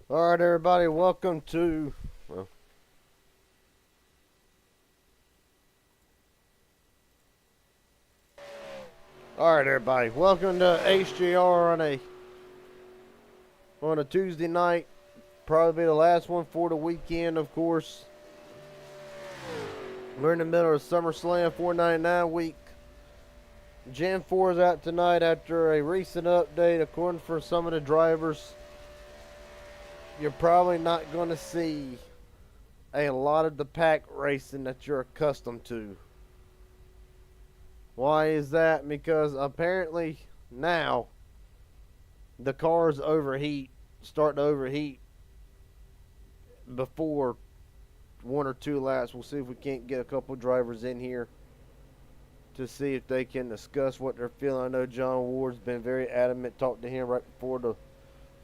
All right, everybody, welcome to. Well, all right, everybody, welcome to HGR on a Tuesday night. Probably the last one for the weekend, of course. We're in the middle of SummerSlam 499 week. Gen 4 is out tonight after a recent update. According for some of the drivers, you're probably not going to see a lot of the pack racing that you're accustomed to. Why is that? Because apparently now the cars start to overheat before one or two laps. We'll see if we can't get a couple drivers in here to see if they can discuss what they're feeling. I know John Ward's been very adamant. Talked to him right before the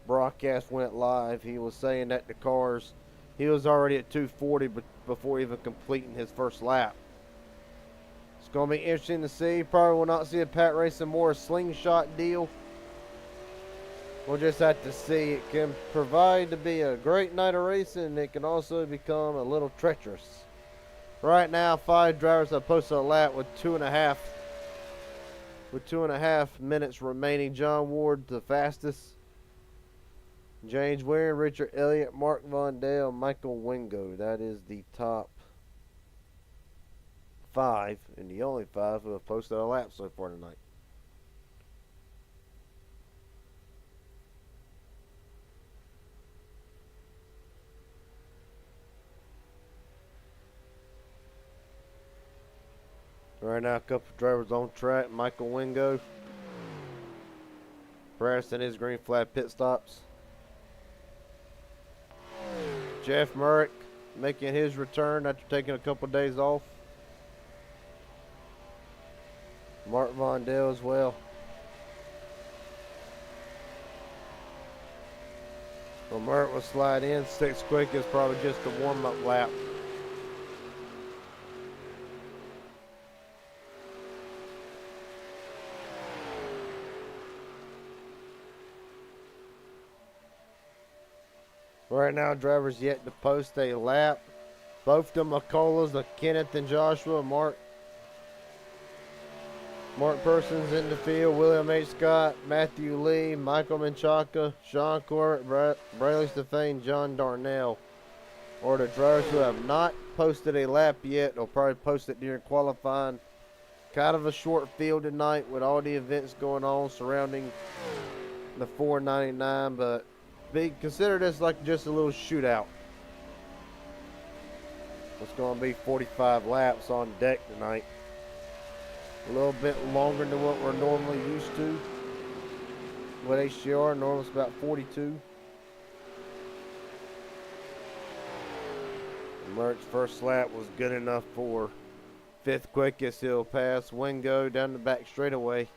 broadcast went live. He was saying that the cars, he was already at 240 before even completing his first lap. It's going to be interesting to see. Probably will not see a Pat racing more a slingshot deal. We'll just have to see. It can provide to be a great night of racing, and it can also become a little treacherous. Right now, 5 drivers have posted a lap with 2.5 minutes remaining. John Ward, the fastest. James Waring, Richard Elliott, Mark Von Dale, Michael Wingo. That is the top 5, and the only 5 who have posted a lap so far tonight. Right now, a couple of drivers on track. Michael Wingo practicing his green flag pit stops. Jeff Merrick making his return after taking a couple of days off. Mark Von Dale as well. Well, Merrick will slide in. 6 quick is probably just a warm-up lap. Right now, drivers yet to post a lap. Both the McCulloughs, the Kenneth and Joshua, Mark Persons in the field, William H. Scott, Matthew Lee, Michael Menchaca, Sean Corbett, Brayley Stefan, John Darnell are the drivers who have not posted a lap yet. They'll probably post it during qualifying. Kind of a short field tonight with all the events going on surrounding the 499, but consider this like just a little shootout. It's going to be 45 laps on deck tonight. A little bit longer than what we're normally used to with HGR. Normally it's about 42. Merck's first lap was good enough for 5th quickest. He'll pass Wingo down the back straightaway.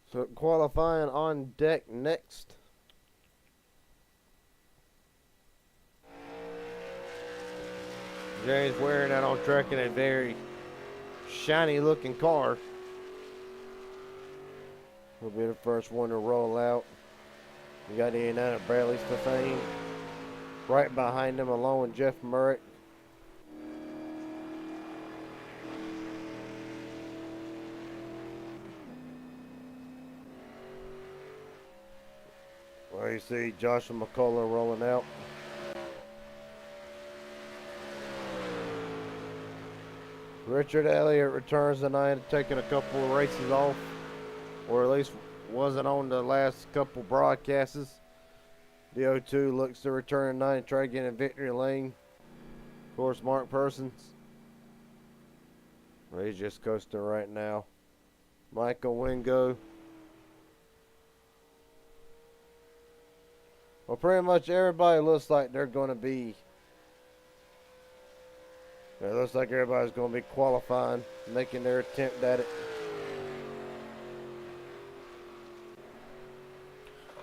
So qualifying on deck next. James wearing that on track in a very shiny looking car. Will be the first one to roll out. We got Indiana Bradley Stefan right behind him along with Jeff Merrick. Well, you see Joshua McCullough rolling out. Richard Elliott returns tonight, taking a couple of races off. or at least wasn't on the last couple broadcasts. The 0-2 looks to return tonight and try to get in victory lane. Of course, Mark Persons. Well, he's just coasting right now. Michael Wingo. Well, pretty much everybody looks like they're going to be. It looks like everybody's going to be qualifying, making their attempt at it.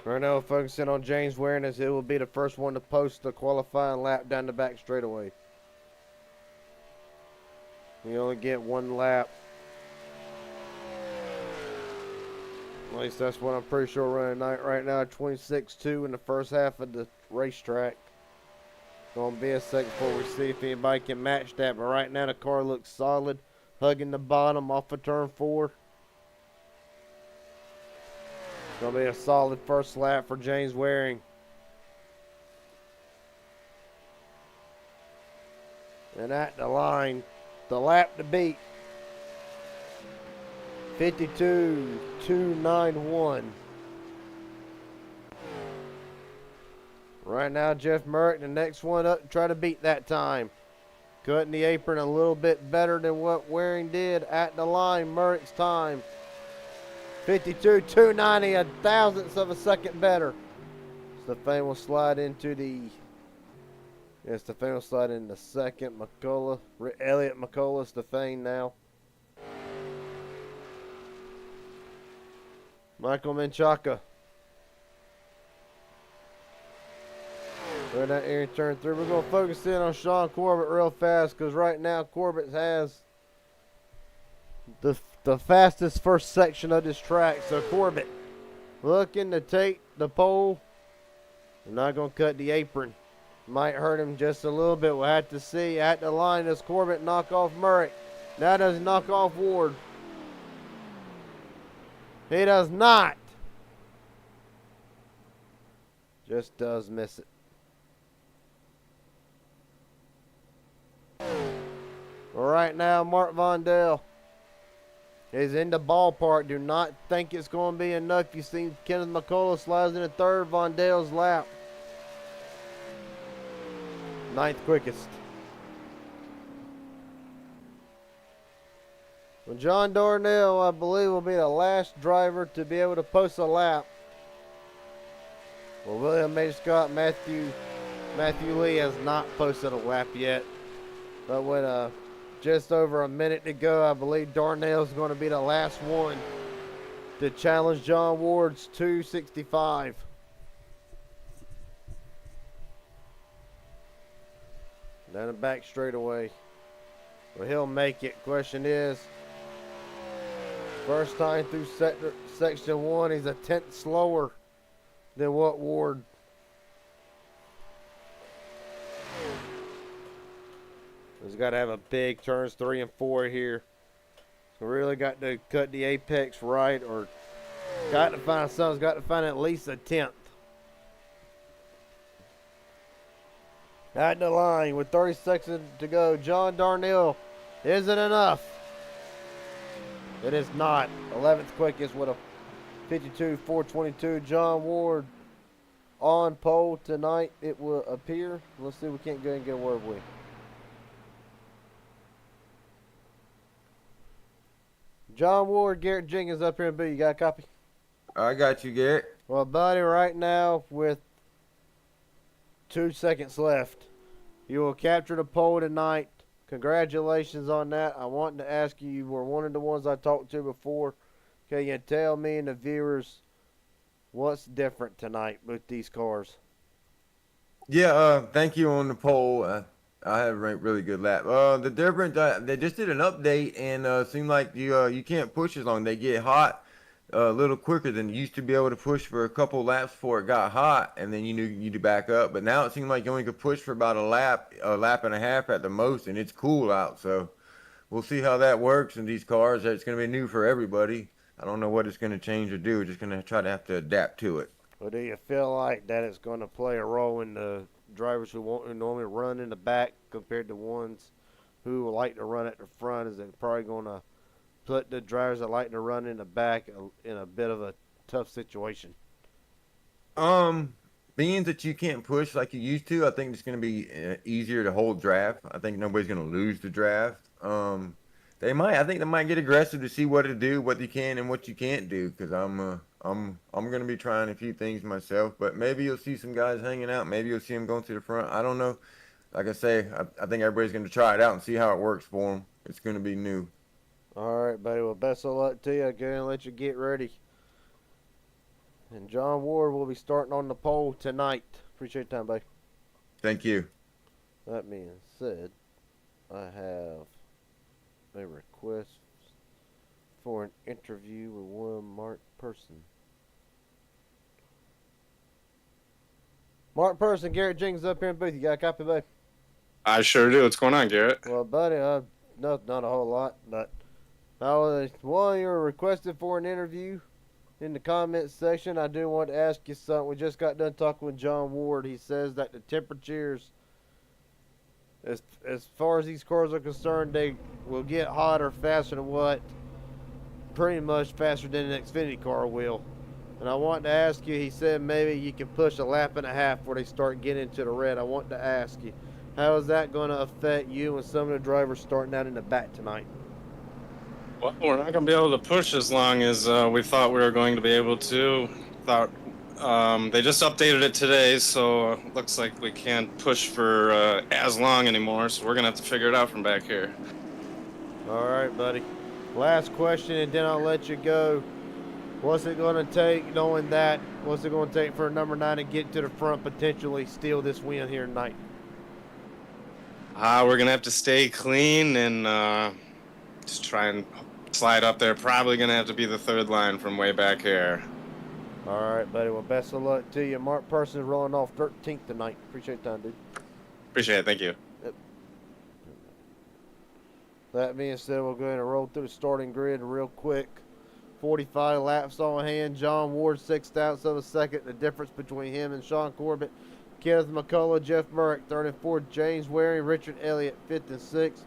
Right now, focusing on James Waring as he will be the first one to post the qualifying lap down the back straightaway. You only get one lap. At least that's what I'm pretty sure running tonight. Right now, 26-2 in the first half of the racetrack. Gonna be a second before we see if anybody can match that. But right now, the car looks solid, hugging the bottom off of turn 4. Gonna be a solid first lap for James Waring. And at the line, the lap to beat. 52.291. Right now, Jeff Merrick, the next one up, to try to beat that time. Cutting the apron a little bit better than what Waring did at the line. Merrick's time. 52.290, a thousandth of a second better. Stefan will slide into the. Yeah, Stefan will slide into second. McCullough, Elliott McCullough, Stefan now. Michael Menchaca. Right out here in turn 3. We're going to focus in on Sean Corbett real fast because right now Corbett has the fastest first section of this track. So Corbett looking to take the pole. They're not going to cut the apron. Might hurt him just a little bit. We'll have to see. At the line, does Corbett knock off Murray? Now does he knock off Ward? He does not. Just does miss it. All right now, Mark Vondell is in the ballpark. Do not think it's going to be enough. You see Kenneth McCullough slides in the third, Vondell's lap. 9th quickest. Well, John Darnell, I believe, will be the last driver to be able to post a lap. Well, William H. Scott, Matthew Lee has not posted a lap yet. But with just over a minute to go, I believe Darnell's going to be the last one to challenge John Ward's 265. Down the back straightaway. Well, he'll make it. Question is, first time through section 1, he's a tenth slower than what Ward. He's got to have a big turns 3 and 4 here. So really got to cut the apex right, or got to find something's got to find at least a tenth. At the line with 30 seconds to go, John Darnell. Is it enough? It is not. 11th quickest with a 52.422. John Ward on pole tonight, it will appear. Let's see if we can't go and get a word with. John Ward, Garrett Jenkins up here in B. You got a copy? I got you, Garrett. Well, buddy, right now with 2 seconds left, you will capture the pole tonight. Congratulations on that. I wanted to ask you, you were one of the ones I talked to before. Can you tell me and the viewers what's different tonight with these cars? Yeah, thank you on the poll. I had a really good lap. The difference, they just did an update and seemed like you can't push as long. They get hot a little quicker than you used to be able to push for a couple laps before it got hot, and then you knew you'd back up. But now it seems like you only could push for about a lap and a half at the most, and it's cool out. So we'll see how that works in these cars. It's going to be new for everybody. I don't know what it's going to change or do. We're just going to try to have to adapt to it. Well, do you feel like that it's going to play a role in the drivers who normally run in the back compared to ones who like to run at the front? Is it probably going to put the drivers that like to run in the back in a bit of a tough situation? Um, Being that you can't push like you used to, I think it's going to be easier to hold draft. I think nobody's going to lose the draft. I think they might get aggressive to see what to do, what you can and what you can't do. Because I'm going to be trying a few things myself. But maybe you'll see some guys hanging out. Maybe you'll see them going to the front. I don't know. Like I say, I think everybody's going to try it out and see how it works for them. It's going to be new. All right, buddy. Well, best of luck to you. Go and let you get ready. And John Ward will be starting on the pole tonight. Appreciate your time, buddy. Thank you. That being said, I have a request for an interview with one Mark Person. Mark Person, Garrett Jenkins up here in the booth. You got a copy, buddy? I sure do. What's going on, Garrett? Well, buddy, not a whole lot, but while you were requested for an interview in the comments section, I do want to ask you something. We just got done talking with John Ward. He says that the temperatures, as far as these cars are concerned, they will get hotter faster than what? Pretty much faster than an Xfinity car will. And I want to ask you, he said maybe you can push a lap and a half before they start getting into the red. I want to ask you, how is that going to affect you and some of the drivers starting out in the back tonight? Well, we're not going to be able to push as long as we thought we were going to be able to. They just updated it today, so it looks like we can't push for as long anymore, so we're going to have to figure it out from back here. All right, buddy. Last question, and then I'll let you go. What's it going to take, knowing that? What's it going to take for a number 9 to get to the front, potentially steal this win here tonight? We're going to have to stay clean and just try and slide up there. Probably going to have to be the third line from way back here. All right, buddy. Well, best of luck to you. Mark Person is rolling off 13th tonight. Appreciate your time, dude. Appreciate it. Thank you. Yep. That being said, we'll go ahead and roll through the starting grid real quick. 45 laps on hand. John Ward, 6/1000 of a second. The difference between him and Sean Corbett. Kenneth McCullough, Jeff Murray, 3rd and 4th. James Waring, Richard Elliott, 5th and 6th.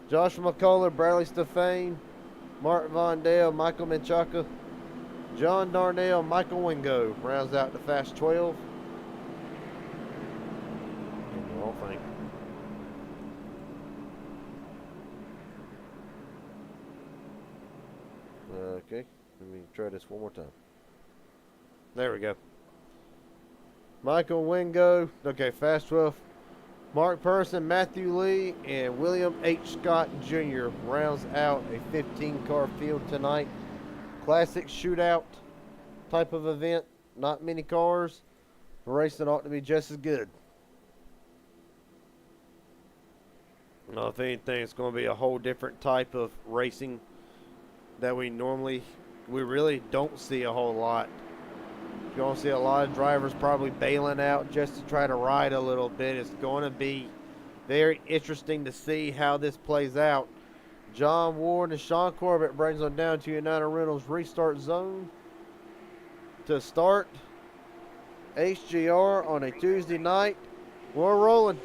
Joshua McCullough, Bradley Stefane, Mark Vondale, Michael Menchaca, John Darnell, Michael Wingo rounds out the fast 12. Wrong thing. Okay, let me try this one more time. There we go. Michael Wingo, okay, fast 12. Mark Person, Matthew Lee, and William H. Scott Jr. rounds out a 15-car field tonight. Classic shootout type of event. Not many cars. The racing ought to be just as good. Well, if anything, it's going to be a whole different type of racing that we really don't see a whole lot. You're going to see a lot of drivers probably bailing out just to try to ride a little bit. It's going to be very interesting to see how this plays out. John Ward and Sean Corbett brings them down to United Rentals restart zone to start HGR on a Tuesday night. We're rolling.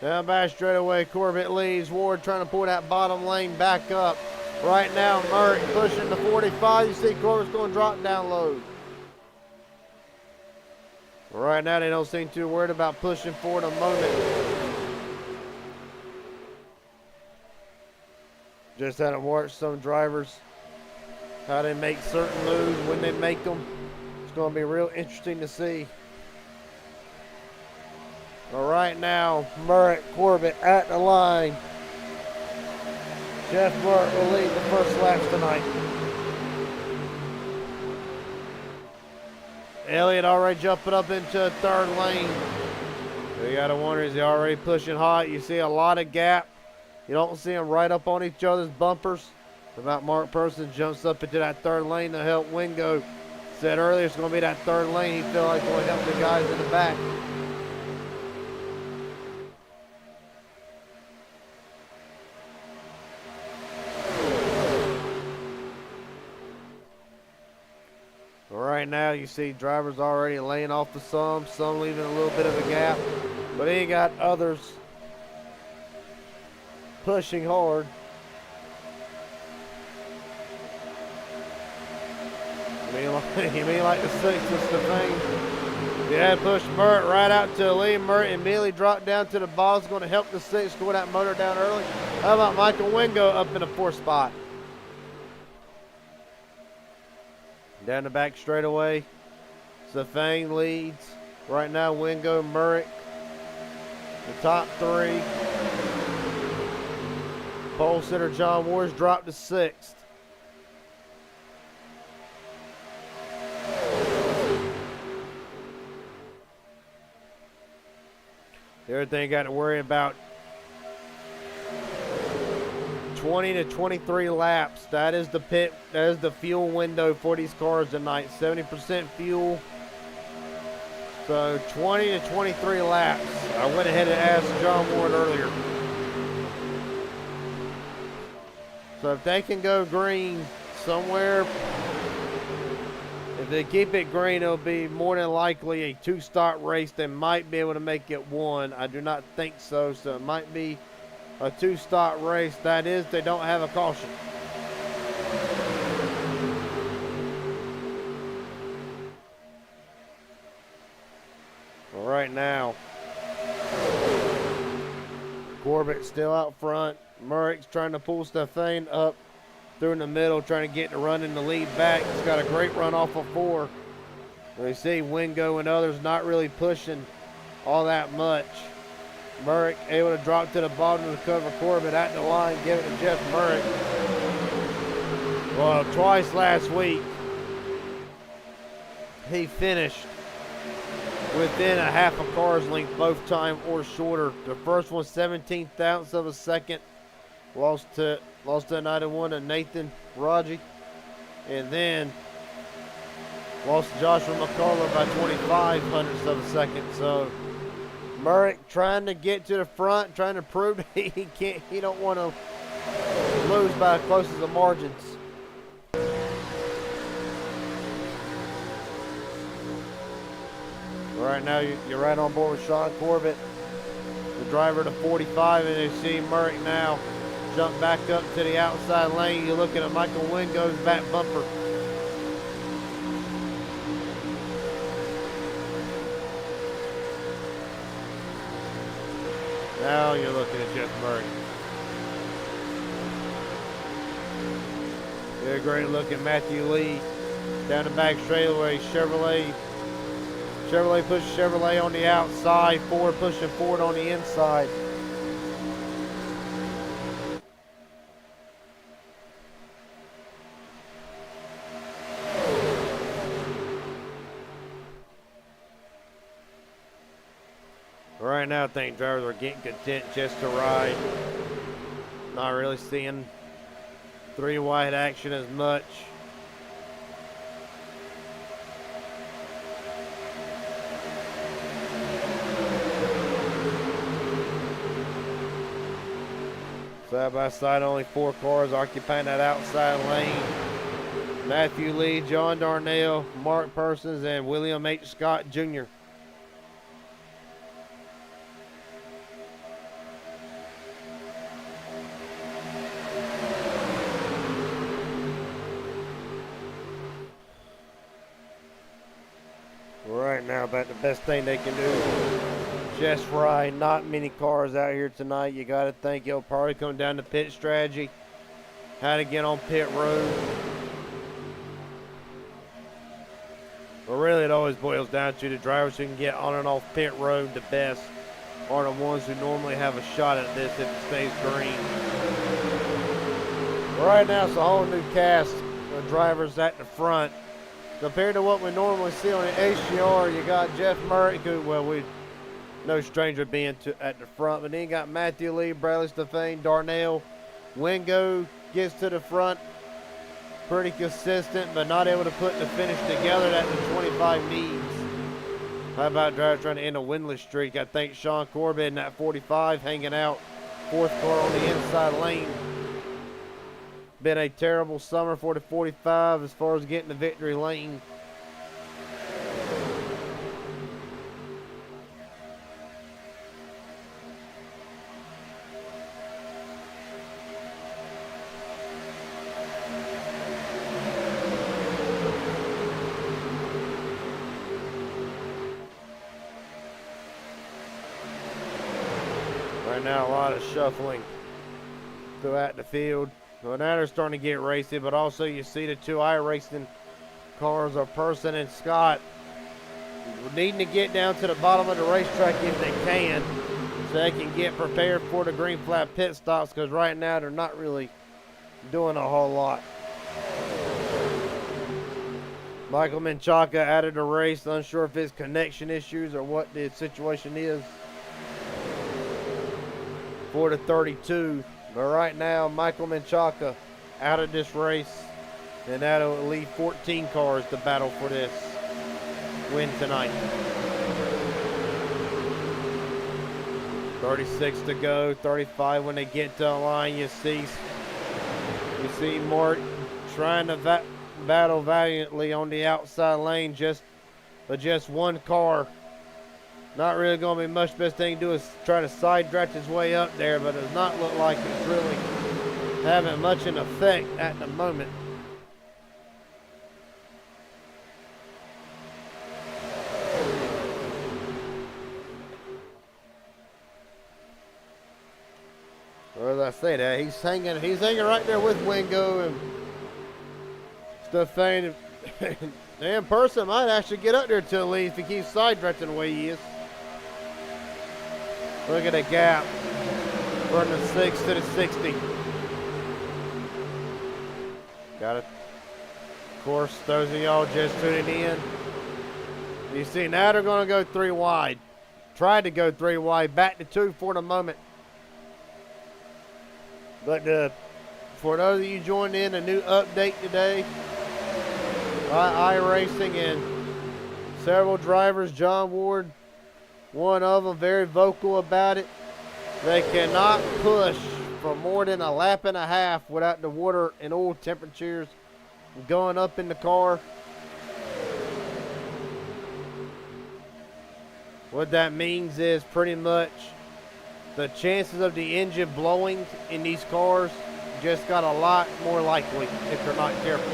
Down back straightaway, Corbett leads. Ward trying to pull that bottom lane back up. Right now, Murray pushing the 45. You see Corbett's going to drop down low. Right now, they don't seem too worried about pushing forward a moment. Just had to watch some drivers, how they make certain moves, when they make them. It's going to be real interesting to see. But right now, Murray, Corbett at the line. Jeff Murray will lead the first laps tonight. Elliott already jumping up into third lane. So you got to wonder, is he already pushing hot? You see a lot of gap. You don't see them right up on each other's bumpers. About Mark Person jumps up into that third lane to help Wingo. Said earlier it's going to be that third lane. He feel like going to help the guys in the back. Right now you see drivers already laying off to some leaving a little bit of a gap, but he got others pushing hard. You mean like the sixth is the thing? Yeah, push Mert right out to the lead. Mert immediately dropped down to the bottom. Is going to help the sixth score that motor down early. How about Michael Wingo up in the fourth spot? Down the back straightaway, Safang leads. Right now, Wingo, Murrick, the top three. Pole sitter John Wars dropped to sixth. Everything got to worry about 20 to 23 laps. That is the fuel window for these cars tonight. 70% fuel. So 20 to 23 laps. I went ahead and asked John Ward earlier. So if they can go green somewhere, if they keep it green, it'll be more than likely a two-start race. They might be able to make it one. I do not think so. So it might be a two-start race. That is, they don't have a caution. Well, right now, Corbett still out front. Murrick's trying to pull Stefan up through in the middle, trying to get the run in the lead back. He's got a great run off of 4. We see Wingo and others not really pushing all that much. Murrick able to drop to the bottom to cover Corbett at the line, give it to Jeff Murrick. Well, twice last week, he finished within a half a car's length both time or shorter. The first one 17/10 of a second. Lost to 91 to Nathan Raji. And then lost to Joshua McCullough by 25 hundredths of a second. So Murrick trying to get to the front, trying to prove that he can't. He don't want to lose by as close as the margins. Right now, you're right on board with Sean Corbett, the driver to 45, and you see Murrick now jump back up to the outside lane. You're looking at Michael Wingo's back bumper. Now you're looking at Jeff Murray. Yeah, great look at Matthew Lee down the back straightaway. Chevrolet pushes Chevrolet on the outside. Ford pushing Ford on the inside. Right now, I think drivers are getting content just to ride. Not really seeing 3 wide action as much. Side by side, only 4 cars occupying that outside lane. Matthew Lee, John Darnell, Mark Persons, and William H. Scott Jr. Right now, about the best thing they can do. Just ride. Not many cars out here tonight. You got to think it'll probably come down to pit strategy. How to get on pit road. But really, it always boils down to the drivers who can get on and off pit road the best are the ones who normally have a shot at this if it stays green. But right now, it's a whole new cast of drivers at the front. Compared to what we normally see on the HGR, you got Jeff Murray, who, well, we no stranger being at the front, but then you got Matthew Lee, Bradley Stefan, Darnell, Wingo gets to the front, pretty consistent, but not able to put the finish together that the 25 needs. How about drivers trying to end a winless streak? I think Sean Corbin at 45 hanging out, fourth car on the inside lane. Been a terrible summer for the 45 as far as getting the victory lane. Right now, a lot of shuffling throughout the field. Well, now they're starting to get racy, but also you see the two iRacing cars are Person and Scott needing to get down to the bottom of the racetrack if they can, so they can get prepared for the green flag pit stops, because right now they're not really doing a whole lot. Michael Menchaca out of the race, unsure if it's connection issues or what the situation is for the 32. But right now, Michael Menchaca out of this race, and that'll leave 14 cars to battle for this win tonight. 36 to go, 35 when they get to the line. You see Mort trying to battle valiantly on the outside lane, but just one car. Not really going to be much. Best thing to do is try to side dratch his way up there, but it does not look like it's really having much an effect at the moment. Well, as I say that, he's hanging right there with Wingo and Stefan. Damn, Person might actually get up there to the lead if he keeps side dratching the way he is. Look at the gap from the 6 to the 60. Got it. Of course, those of y'all just tuning in, you see now they're going to go 3 wide. Tried to go 3 wide, back to 2 for the moment. But for those of you joining in, a new update today by iRacing, and several drivers, John Ward, one of them, very vocal about it. They cannot push for more than a lap and a half without the water and oil temperatures going up in the car. What that means is pretty much the chances of the engine blowing in these cars just got a lot more likely if they're not careful.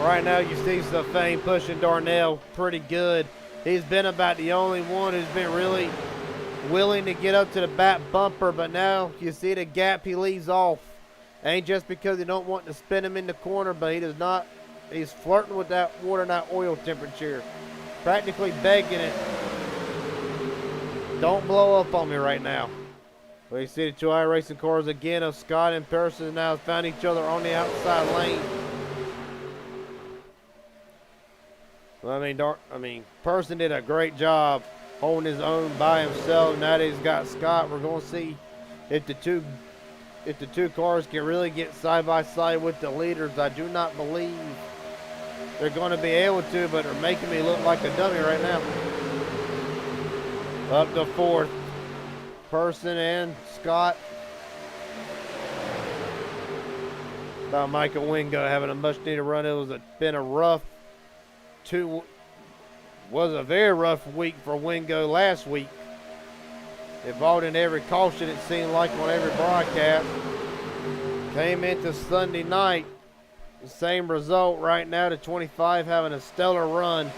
Right now you see Stefan pushing Darnell pretty good. He's been about the only one who's been really willing to get up to the back bumper, but now you see the gap he leaves off. Ain't just because he don't want to spin him in the corner, but he does not. He's flirting with that water and that oil temperature, practically begging it. Don't blow up on me right now. Well, you see the two iRacing cars again of Scott and Person now found each other on the outside lane. Well, I mean, Person did a great job holding his own by himself. Now that he's got Scott, we're going to see if the two cars can really get side by side with the leaders. I do not believe they're going to be able to, but they're making me look like a dummy right now. Up to 4th, Person and Scott. About Michael Wingo having a much needed run. It was been a very rough week for Wingo last week. Involved in every caution, it seemed like, on every broadcast. Came into Sunday night, the same result. Right now, the 25 having a stellar run.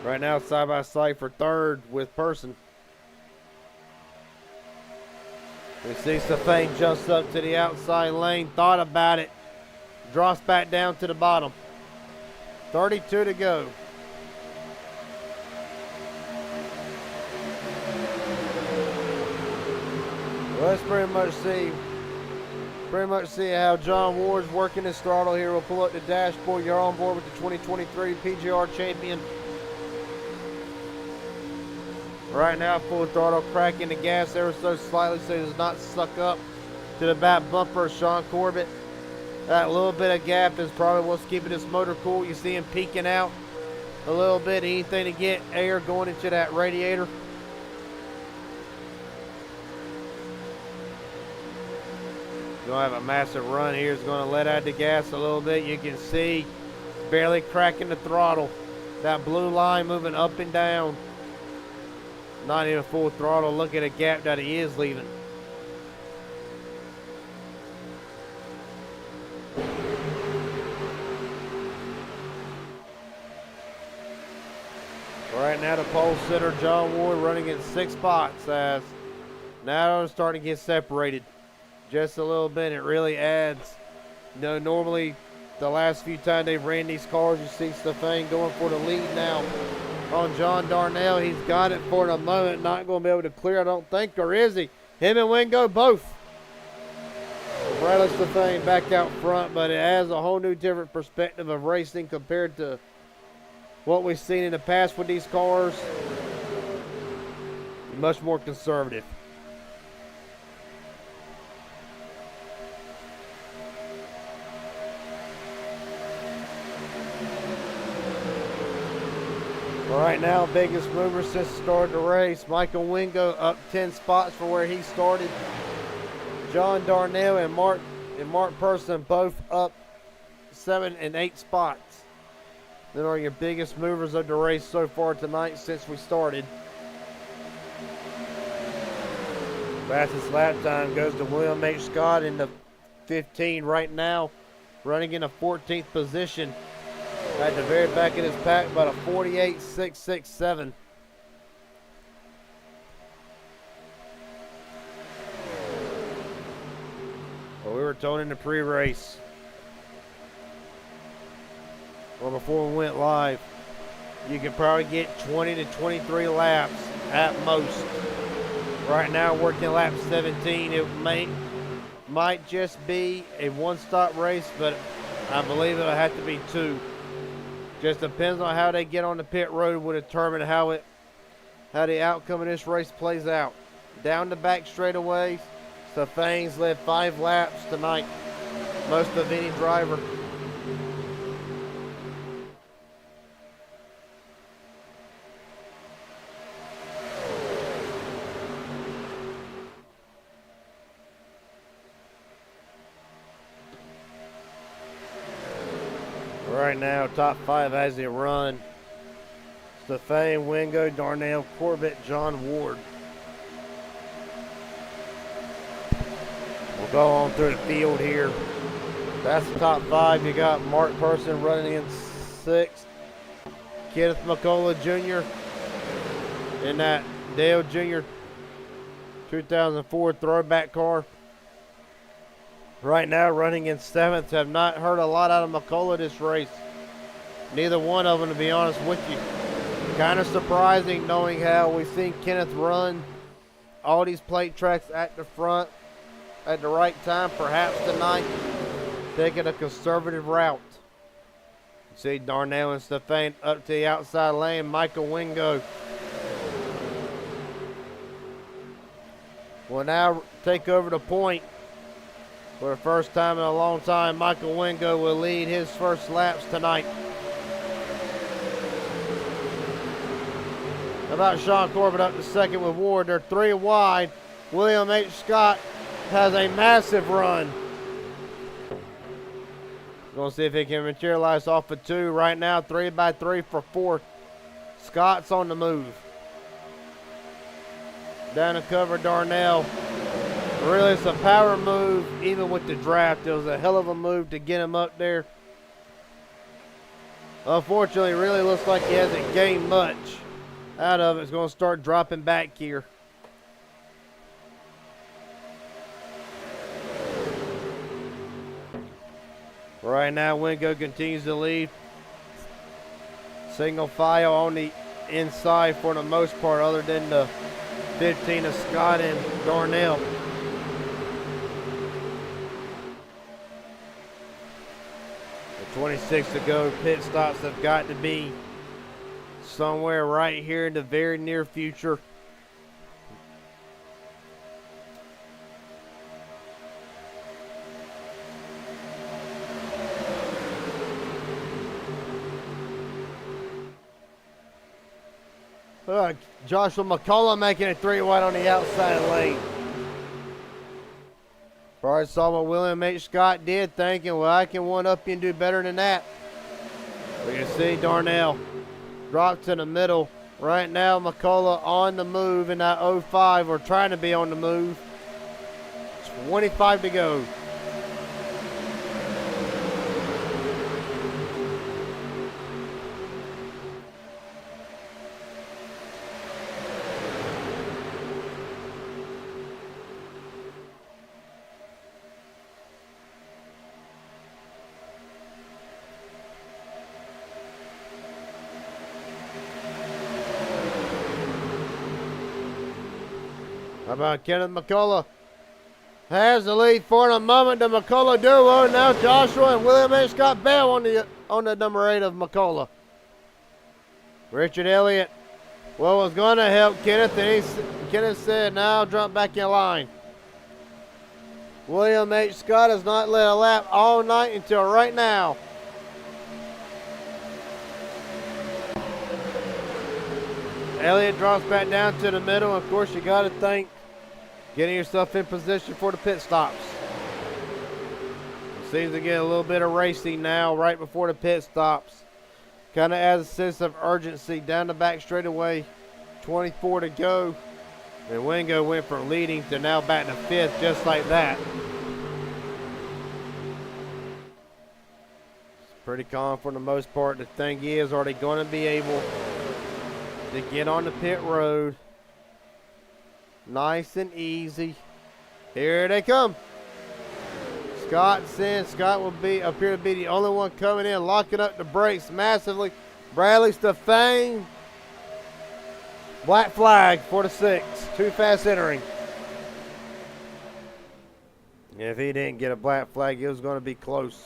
Right now, side by side for 3rd with Person. We see Stefan jumps up to the outside lane, thought about it, drops back down to the bottom. 32 to go. Well, let's pretty much see how John Ward's working his throttle here. We'll pull up the dashboard. You're on board with the 2023 PGR champion. Right now, full throttle, cracking the gas ever so slightly so it does not suck up to the back bumper of Sean Corbett. That little bit of gap is probably what's keeping this motor cool. You see him peeking out a little bit, anything to get air going into that radiator. Gonna have a massive run here. It's gonna let out the gas a little bit. You can see barely cracking the throttle. That blue line moving up and down. Not even full throttle. Look at the gap that he is leaving. Right now, the pole sitter, John Ward, running in 6 spots as now it's starting to get separated just a little bit. It really adds. You know, normally the last few times they've ran these cars, you see Stefan going for the lead now on John Darnell. He's got it for the moment. Not going to be able to clear, I don't think, or is he? Him and Wingo both. Bradley Stefan back out front, but it has a whole new different perspective of racing compared to what we've seen in the past with these cars. Much more conservative. All right, now biggest mover since the start of the race. Michael Wingo up 10 spots from where he started. John Darnell and Mark Person both up 7 and 8 spots. They are your biggest movers of the race so far tonight since we started. Fastest lap time goes to William H. Scott in the 15 right now, running in a 14th position. At the very back of his pack, about a 48.667. Well, we were told in the pre-race, or before we went live, you could probably get 20 to 23 laps at most. Right now, working lap 17, it might just be a one-stop race, but I believe it'll have to be 2. Just depends on how they get on the pit road will determine how the outcome of this race plays out. Down the back straightaways, Stefan's led 5 laps tonight, most of any driver. Right now, top 5 as they run. Stefan, Wingo, Darnell, Corbett, John Ward. We'll go on through the field here. That's the top 5. You got Mark Person running in 6th. Kenneth McCullough Jr. in that Dale Jr. 2004 throwback car. Right now running in 7th. Have not heard a lot out of McCullough this race. Neither one of them, to be honest with you. Kind of surprising knowing how we've seen Kenneth run all these plate tracks at the front at the right time. Perhaps tonight taking a conservative route. See Darnell and Stefan up to the outside lane. Michael Wingo will now take over the point. For the first time in a long time, Michael Wingo will lead his first laps tonight. How about Sean Corbett up to second with Ward? They're 3 wide. William H. Scott has a massive run. Gonna see if he can materialize off of 2. Right now, 3x3 for 4th. Scott's on the move. Down to cover Darnell. Really, it's a power move, even with the draft. It was a hell of a move to get him up there. Unfortunately, it really looks like he hasn't gained much out of it. It's going to start dropping back here. Right now, Wingo continues to lead. Single file on the inside for the most part, other than the 15 of Scott and Darnell. 26 to go. Pit stops have got to be somewhere right here in the very near future. Joshua McCullough making it 3 wide on the outside lane. Probably saw what William H. Scott did, thinking, well, I can one-up you and do better than that. We can see Darnell drop to the middle. Right now, McCullough on the move in that 05, or trying to be on the move. 25 to go. How about Kenneth McCullough? Has the lead for the moment. The McCullough duo. Now Joshua and William H. Scott Bell on the number 8 of McCullough. Richard Elliott. Well, was going to help Kenneth, and Kenneth said, now drop back in line. William H. Scott has not led a lap all night until right now. Elliott drops back down to the middle. Of course, you got to think getting yourself in position for the pit stops. It seems to get a little bit of racing now right before the pit stops. Kind of adds a sense of urgency down the back straightaway. 24 to go. And Wingo went from leading to now back to 5th just like that. It's pretty calm for the most part. The thing is, are they going to be able to get on the pit road? Nice and easy. Here they come. Scott will appear to be the only one coming in, locking up the brakes massively. Bradley Stefan. Black flag for the 6. Too fast entering. If he didn't get a black flag, it was going to be close.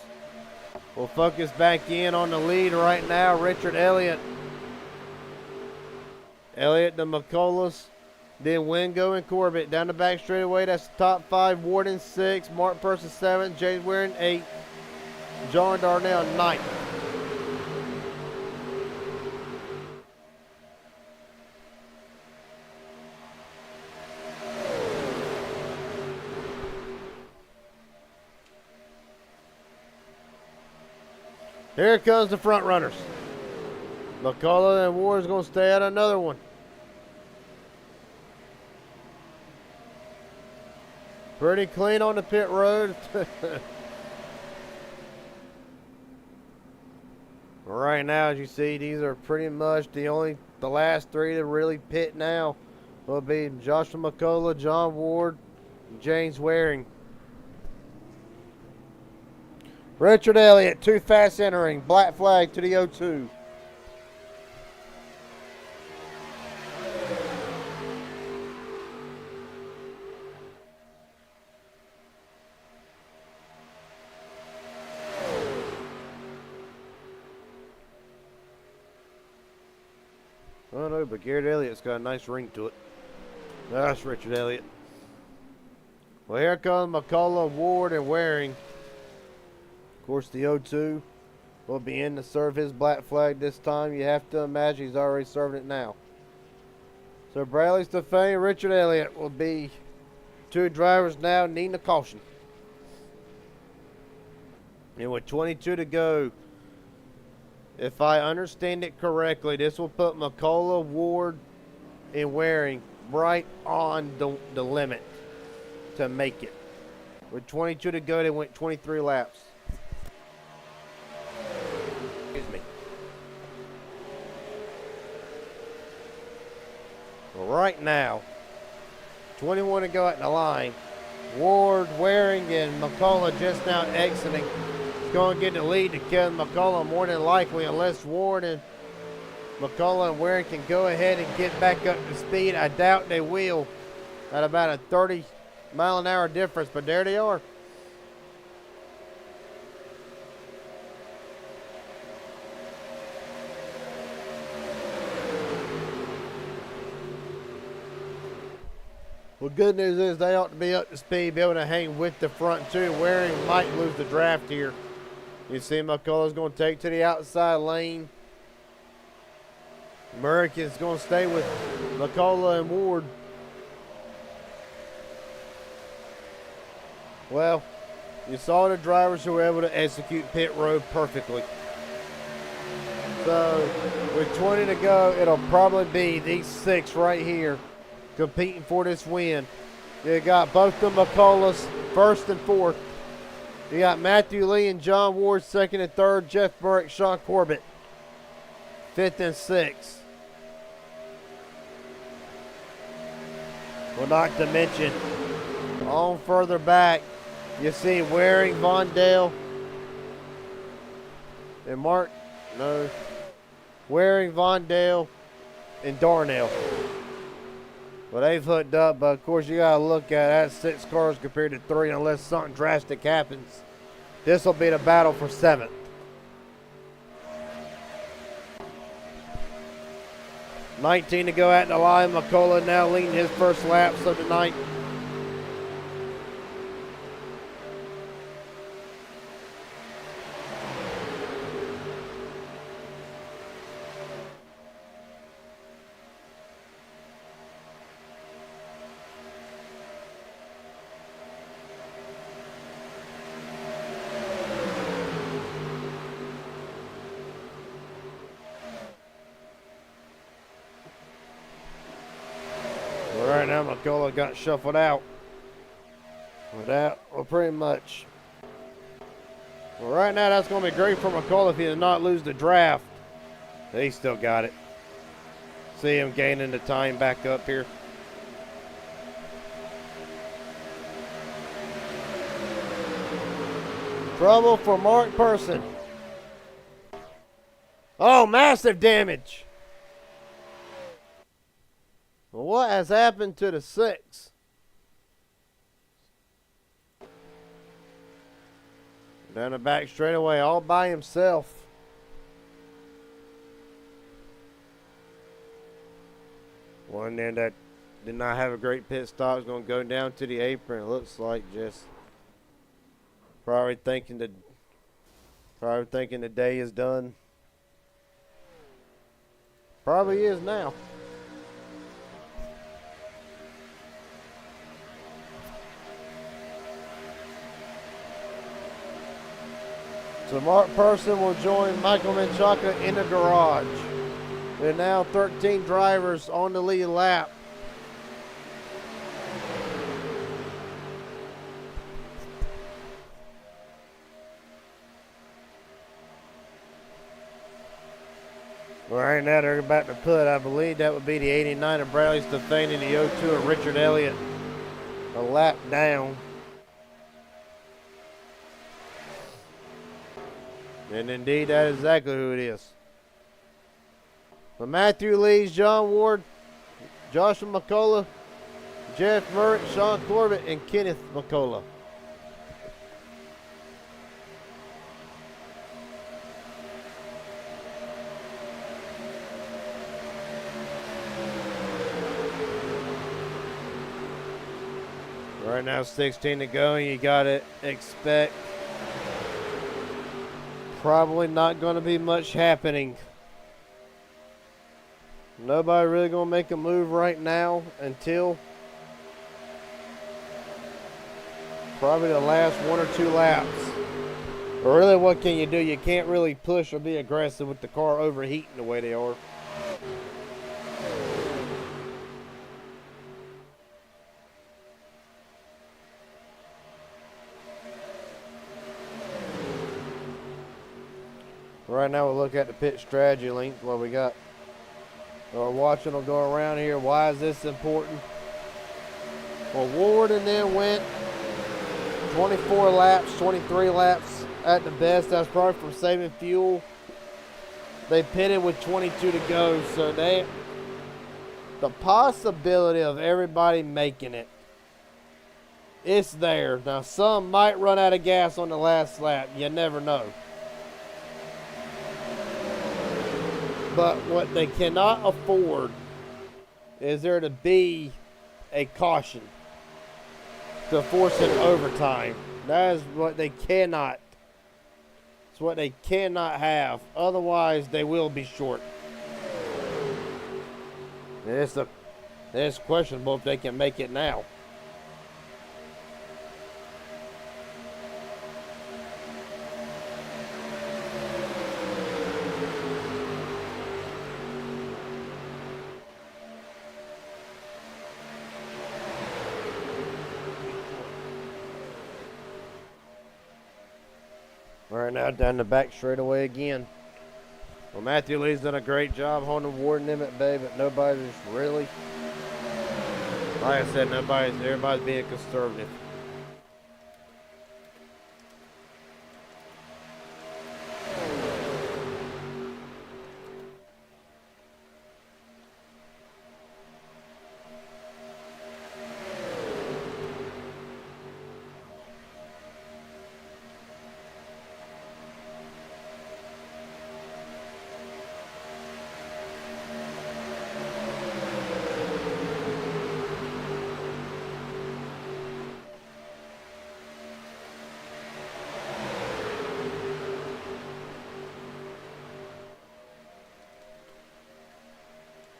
We'll focus back in on the lead right now. Richard Elliott. Elliott, the McCulloughs. Then Wingo and Corbett down the back straightaway. That's the top 5. Warden 6, Mark Person 7, James Waring 8, John Darnell 9. Here comes the front runners. McCullough and Ward's going to stay at another one. Pretty clean on the pit road. Right now, as you see, these are pretty much the last 3 to really pit now will be Joshua McCullough, John Ward, and James Waring. Richard Elliott, too fast entering. Black flag to the 0-2. I don't know, but Garrett Elliott's got a nice ring to it. That's Richard Elliott. Well, here comes McCullough, Ward, and Waring. Of course, the 0-2 will be in to serve his black flag this time. You have to imagine he's already serving it now. So Bradley Stefan, Richard Elliott will be 2 drivers now needing a caution. And with 22 to go, if I understand it correctly, this will put McCullough, Ward, and Waring right on the limit to make it. With 22 to go, they went 23 laps. Excuse me. Right now, 21 to go at the line. Ward, Waring, and McCullough just now exiting. Going to get the lead to Kevin McCullough more than likely, unless Ward and McCullough and Waring can go ahead and get back up to speed. I doubt they will at about a 30-mile-an-hour difference, but there they are. Well, good news is they ought to be up to speed, be able to hang with the front two. Waring might lose the draft here. You see McCullough's going to take to the outside lane. Merrick is going to stay with McCullough and Ward. Well, you saw the drivers who were able to execute pit road perfectly. So, with 20 to go, it'll probably be these 6 right here competing for this win. You got both the McCulloughs, 1st and 4th. You got Matthew Lee and John Ward, 2nd and 3rd. Jeff Burke, Sean Corbett, 5th and 6th. Well, not to mention, on further back, you see Waring, Vondale, and Waring, Vondale, and Darnell. Well, they've hooked up, but of course you got to look at that 6 cars compared to 3 unless something drastic happens. This will be the battle for 7th. $19 to go at the line. McCullough now leading his first laps of the night. Right now, McCullough got shuffled out. Well, pretty much. Well, right now, that's going to be great for McCullough if he does not lose the draft. He still got it. See him gaining the time back up here. Trouble for Mark Person. Oh, massive damage. Well, what has happened to the 6? Down the back straightaway all by himself. One there that did not have a great pit stop is going to go down to the apron. It looks like just probably thinking the day is done. Probably is now. So Mark Person will join Michael Menchaca in the garage. There are now 13 drivers on the lead lap. Right now they're about to put, I believe that would be the 89 of Bradley Stefani, the 02 of Richard Elliott, a lap down. And indeed, that is exactly who it is. But Matthew Lees, John Ward, Joshua McCullough, Jeff Merritt, Sean Corbett, and Kenneth McCullough. Right now, 16 to go, and you got to expect probably not going to be much happening. Nobody really going to make a move right now until probably the last 1 or 2 laps. But really, what can you do? You can't really push or be aggressive with the car overheating the way they are. Right now we'll look at the pit strategy link. What we got. We're watching them go around here. Why is this important? Well, Ward and then went 24 laps, 23 laps at the best. That's probably from saving fuel. They pitted with 22 to go, so the possibility of everybody making it, it's there. Now some might run out of gas on the last lap. You never know. But what they cannot afford is there to be a caution to force an overtime. That is what they cannot. It's what they cannot have. Otherwise, they will be short. It's questionable if they can make it now. Right now, down the back straightaway again. Well, Matthew Lee's done a great job holding Ward and them at bay, but nobody's really, like I said, everybody's being conservative.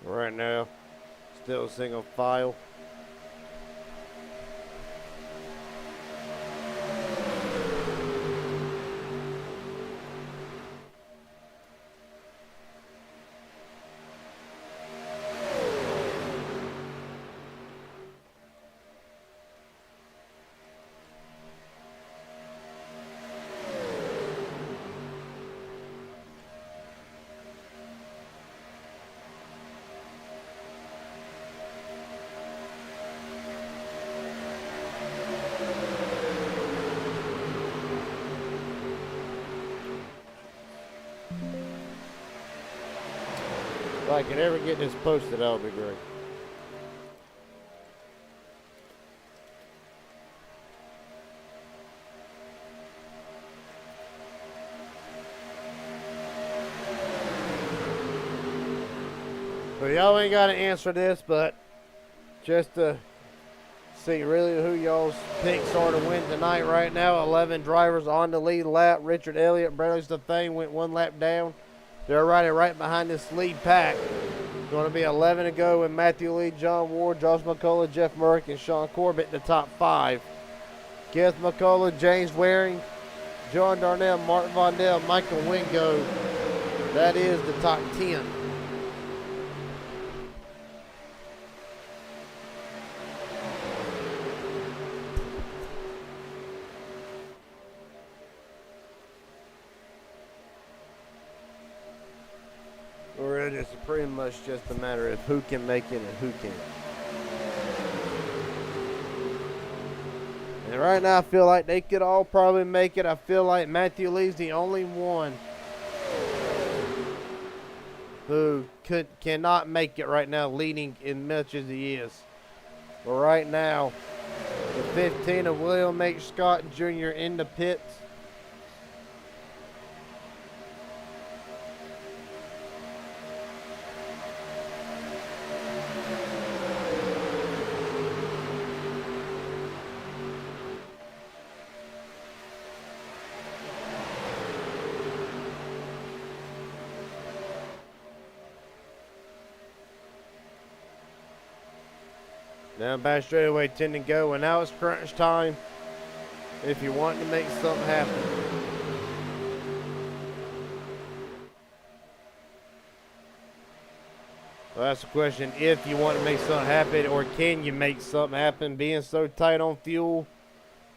Right now, still single file. If I could ever get this posted, that would be great. So y'all ain't got to answer this, but just to see really who y'all's picks are to win tonight right now. 11 drivers on the lead lap. Richard Elliott, Bradley Stefan went one lap down. They're riding right behind this lead pack. It's going to be 11 to go with Matthew Lee, John Ward, Josh McCullough, Jeff Murray, and Sean Corbett in the top 5. Kenneth McCullough, James Waring, John Darnell, Martin Vondell, Michael Wingo. That is the top 10. Or it is pretty much just a matter of who can make it and who can't. And right now I feel like they could all probably make it. I feel like Matthew Lee's the only one who cannot make it right now, leading as much as he is. But right now, the 15 of William H. Scott Jr. in the pits. Down back straightaway, 10 to go, and now it's crunch time if you want to make something happen. Well, that's the question, if you want to make something happen, or can you make something happen, being so tight on fuel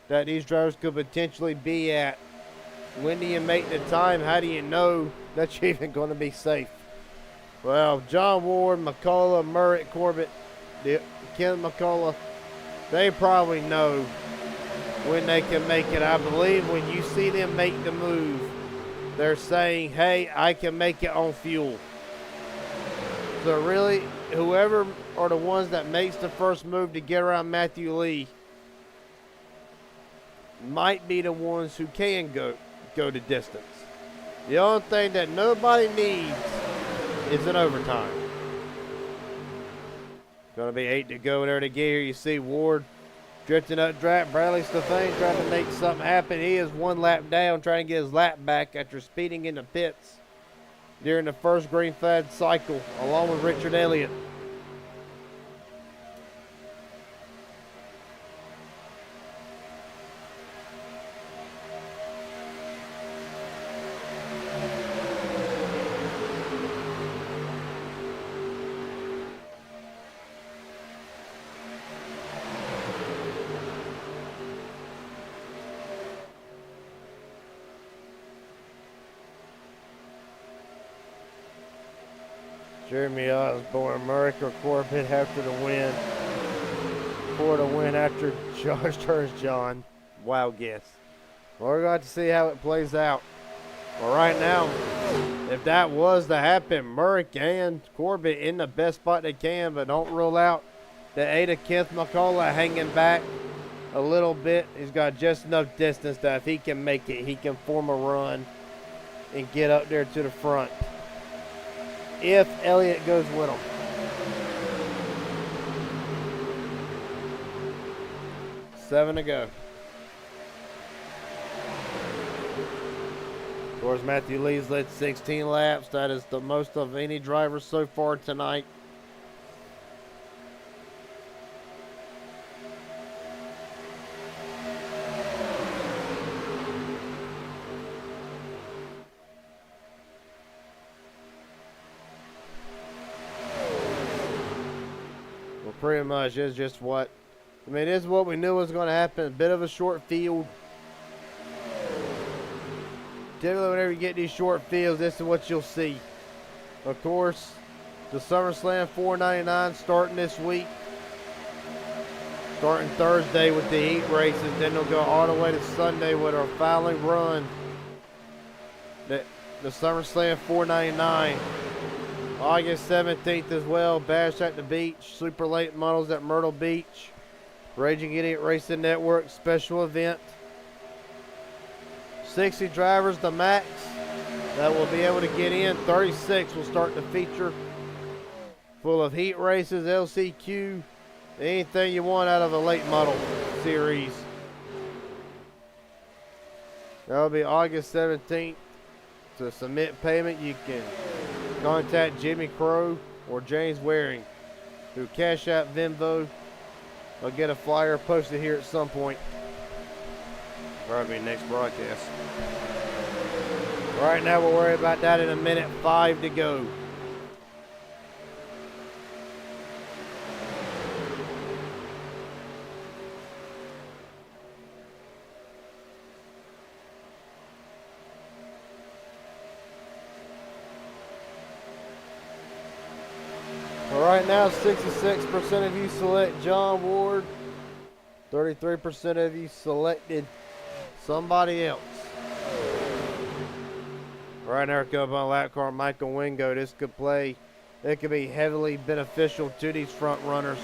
that these drivers could potentially be at. When do you make the time? How do you know that you're even going to be safe? Well, John Ward, McCullough, Murray, Corbett, Ken McCullough, they probably know when they can make it. I believe when you see them make the move, they're saying, hey, I can make it on fuel. So really, whoever are the ones that makes the first move to get around Matthew Lee might be the ones who can go the distance. The only thing that nobody needs is an overtime. Going to be 8 to go there to get here. You see Ward drifting up track. Bradley Stefan trying to make something happen. He is one lap down, trying to get his lap back after speeding in the pits during the first green flag cycle, along with Richard Elliott. Jeremy Osborne, Merrick or Corbett after the win. For the win after Josh turns John. Wild guess. Well, we're going to see how it plays out. Well, right now, if that was to happen, Merrick and Corbett in the best spot they can, but don't rule out the Ada Kenneth McCullough hanging back a little bit. He's got just enough distance that if he can make it, he can form a run and get up there to the front. If Elliott goes with him. Seven to go. Of course, Matthew Lee's led 16 laps. That is the most of any driver so far tonight. Well, pretty much is just what, I mean, this is what we knew was going to happen. A bit of a short field. Typically, whenever you get these short fields, this is what you'll see. Of course, the SummerSlam 499 starting this week. Starting Thursday with the heat races. Then they'll go all the way to Sunday with our final run. The SummerSlam 499. August 17th as well. Bash at the Beach. Super Late Models at Myrtle Beach. Raging Idiot Racing Network special event. 60 drivers the max that will be able to get in. 36 will start the feature. Full of heat races, LCQ, anything you want out of a late model series. That'll be August 17th. To submit payment, you can contact Jimmy Crow or James Waring through Cash App, Venmo. I'll get a flyer posted here at some point. Probably next broadcast. Right now, we'll worry about that in a minute. 5 to go. Well, right now, 66% of you select John Ward. 33% of you selected somebody else. Right now, come on lap car Michael Wingo. This could play. It could be heavily beneficial to these front runners.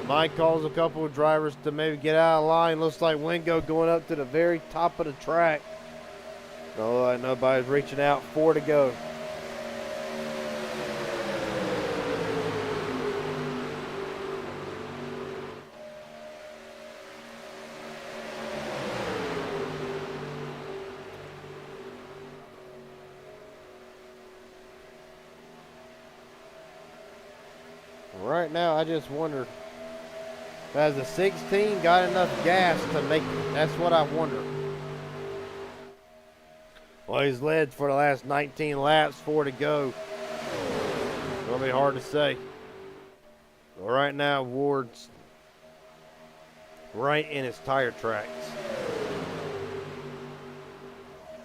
Mike calls a couple of drivers to maybe get out of line. Looks like Wingo going up to the very top of the track. No, nobody's reaching out. 4 to go. Right now, I just wonder, has the 16 got enough gas to make it? That's what I wonder. Well, he's led for the last 19 laps, 4 to go. It'll be hard to say. Well, right now, Ward's right in his tire tracks.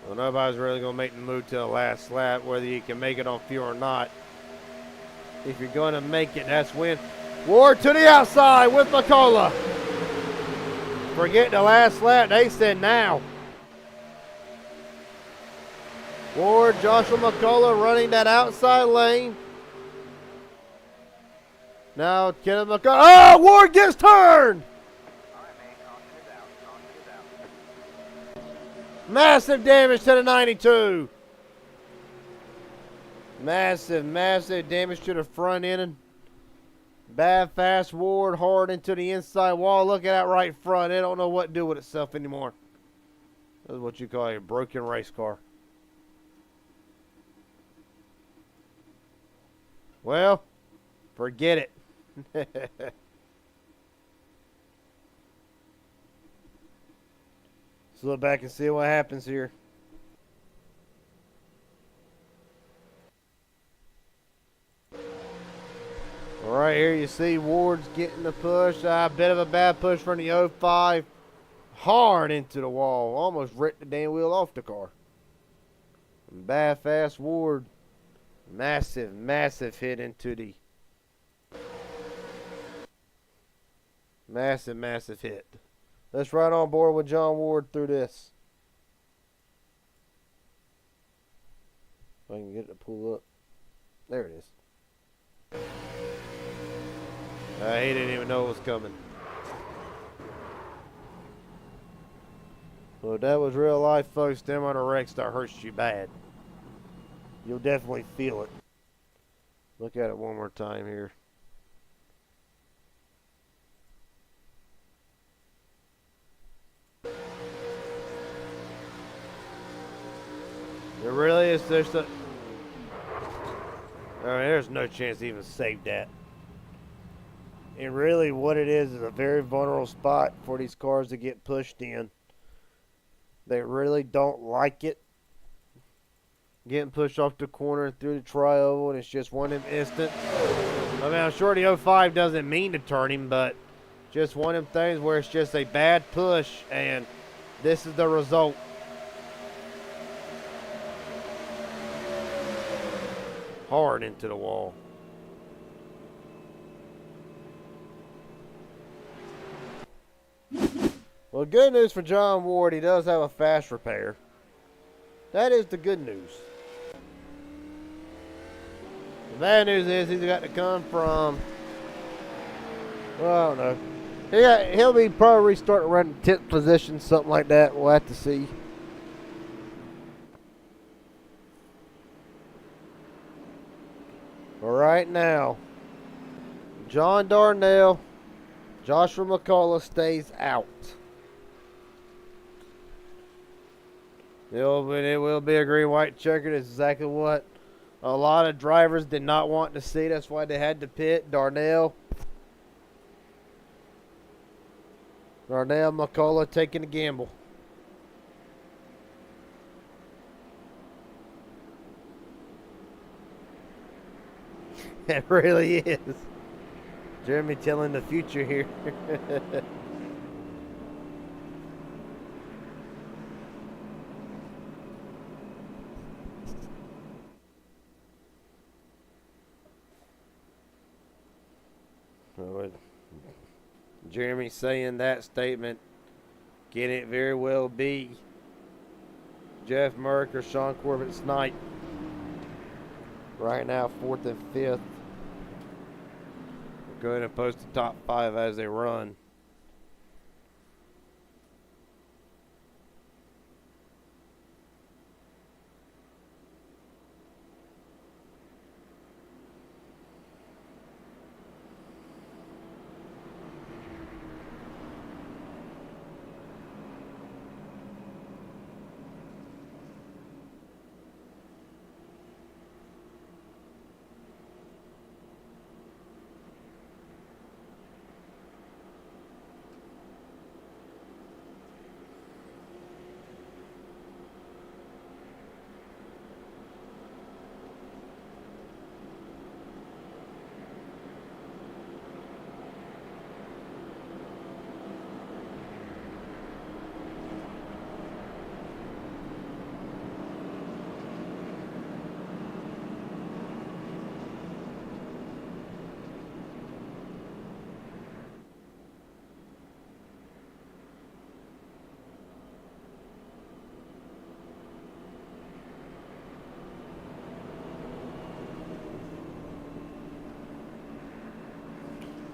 Well, nobody's really going to make the move to the last lap, whether you can make it on fuel or not. If you're going to make it, that's when. Ward to the outside with McCullough. Forget the last lap. They said now. Ward, Joshua McCullough running that outside lane. Now, Kenneth McCullough. Oh, Ward gets turned. Massive damage to the 92. Massive damage to the front end. Bad fast Ward hard into the inside wall. Look at that right front. It don't know what to do with itself anymore. This is what you call a broken race car. Well, forget it. Let's look back and see what happens here. Right here you see Ward's getting the push. A bit of a bad push from the 05. Hard into the wall. Almost ripped the damn wheel off the car. And bad fast Ward Massive, massive hit into the... Massive, massive hit. Let's ride on board with John Ward through this. If I can get it to pull up. There it is. He didn't even know it was coming. Well, if that was real life, folks, them on a wreck that hurts you bad. You'll definitely feel it. Look at it one more time here. It really is just a... I mean, there's no chance to even save that. And really what it is a very vulnerable spot for these cars to get pushed in. They really don't like it. Getting pushed off the corner through the tri-oval, and it's just one of them instant. I mean, I'm sure the 05 doesn't mean to turn him, but just one of them things where it's just a bad push, and this is the result. Hard into the wall. Well, good news for John Ward, he does have a fast repair. That is the good news. The bad news is he's got to come from, well, I don't know. He'll be probably restarting around the 10th position, something like that. We'll have to see. But right now, John Darnell, Joshua McCullough stays out. It will be a green-white checker. That's exactly what a lot of drivers did not want to see. That's why they had to pit. Darnell, McCullough taking a gamble. It really is. Jeremy telling the future here. Jeremy saying that statement, can it very well be Jeff Merrick or Sean Corbett Snipe? Right now, 4th and 5th. We're going to post the top 5 as they run.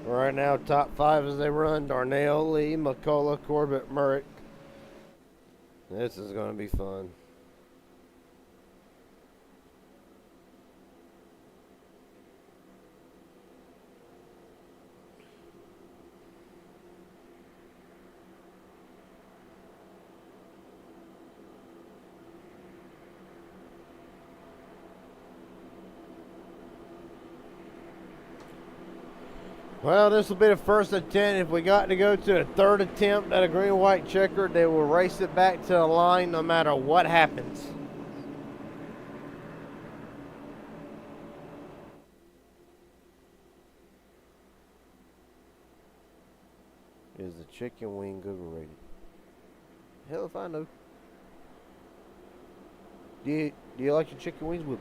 Right now, top 5 as they run. Darnell, Lee, McCullough, Corbett, Merrick. This is going to be fun. Well, this will be the first attempt. If we got to go to a 3rd attempt at a green-white checker, they will race it back to the line no matter what happens. Is the chicken wing overrated? Hell if I know. Do you like your chicken wings with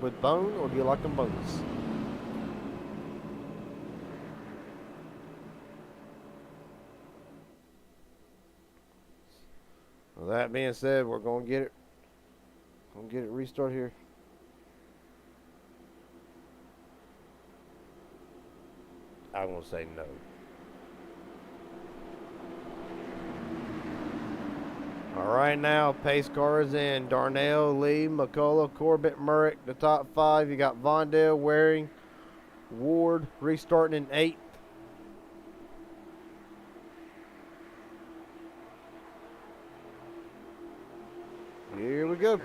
with bone, or do you like them boneless? Well, that being said, we're gonna get it. Gonna get it restart here. I'm gonna say no. All right, now pace car is in. Darnell, Lee, McCullough, Corbett, Murrick, the top 5. You got Vondale, Waring, Ward restarting in 8th. Here we go.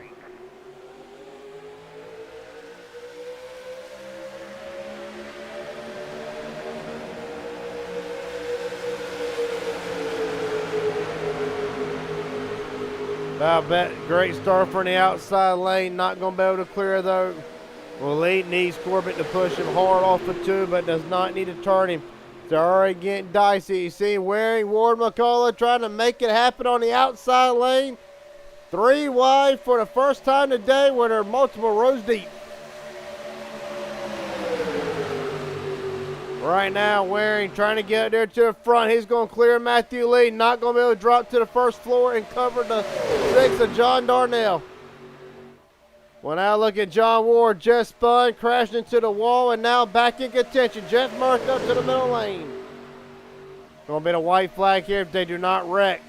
I bet great start from the outside lane. Not going to be able to clear though. Well, Lee needs Corbett to push him hard off the 2, but does not need to turn him. They're already getting dicey. You see Waring, Ward, McCullough trying to make it happen on the outside lane. 3 wide for the first time today where they're multiple rows deep. Right now, Waring trying to get there to the front. He's going to clear Matthew Lee. Not going to be able to drop to the first floor and cover the 6 of John Darnell. Well, now look at John Ward. Just spun, crashed into the wall, and now back in contention. Just marked up to the middle lane. Going to be a white flag here if they do not wreck.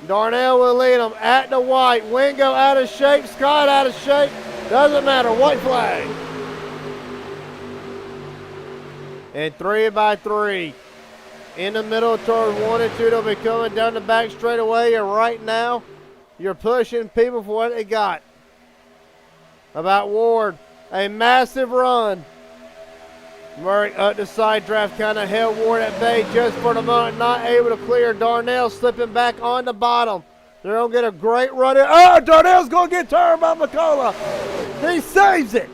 Darnell will lead them at the white. Wingo out of shape. Scott out of shape. Doesn't matter. White flag. And 3 by 3. In the middle, turn 1 and 2. They'll be coming down the back straightaway. And right now, you're pushing people for what they got. About Ward. A massive run. Murray up the side draft, kind of held Ward at bay just for the moment. Not able to clear. Darnell slipping back on the bottom. They're going to get a great run here. Oh, Darnell's going to get turned by McCullough. He saves it.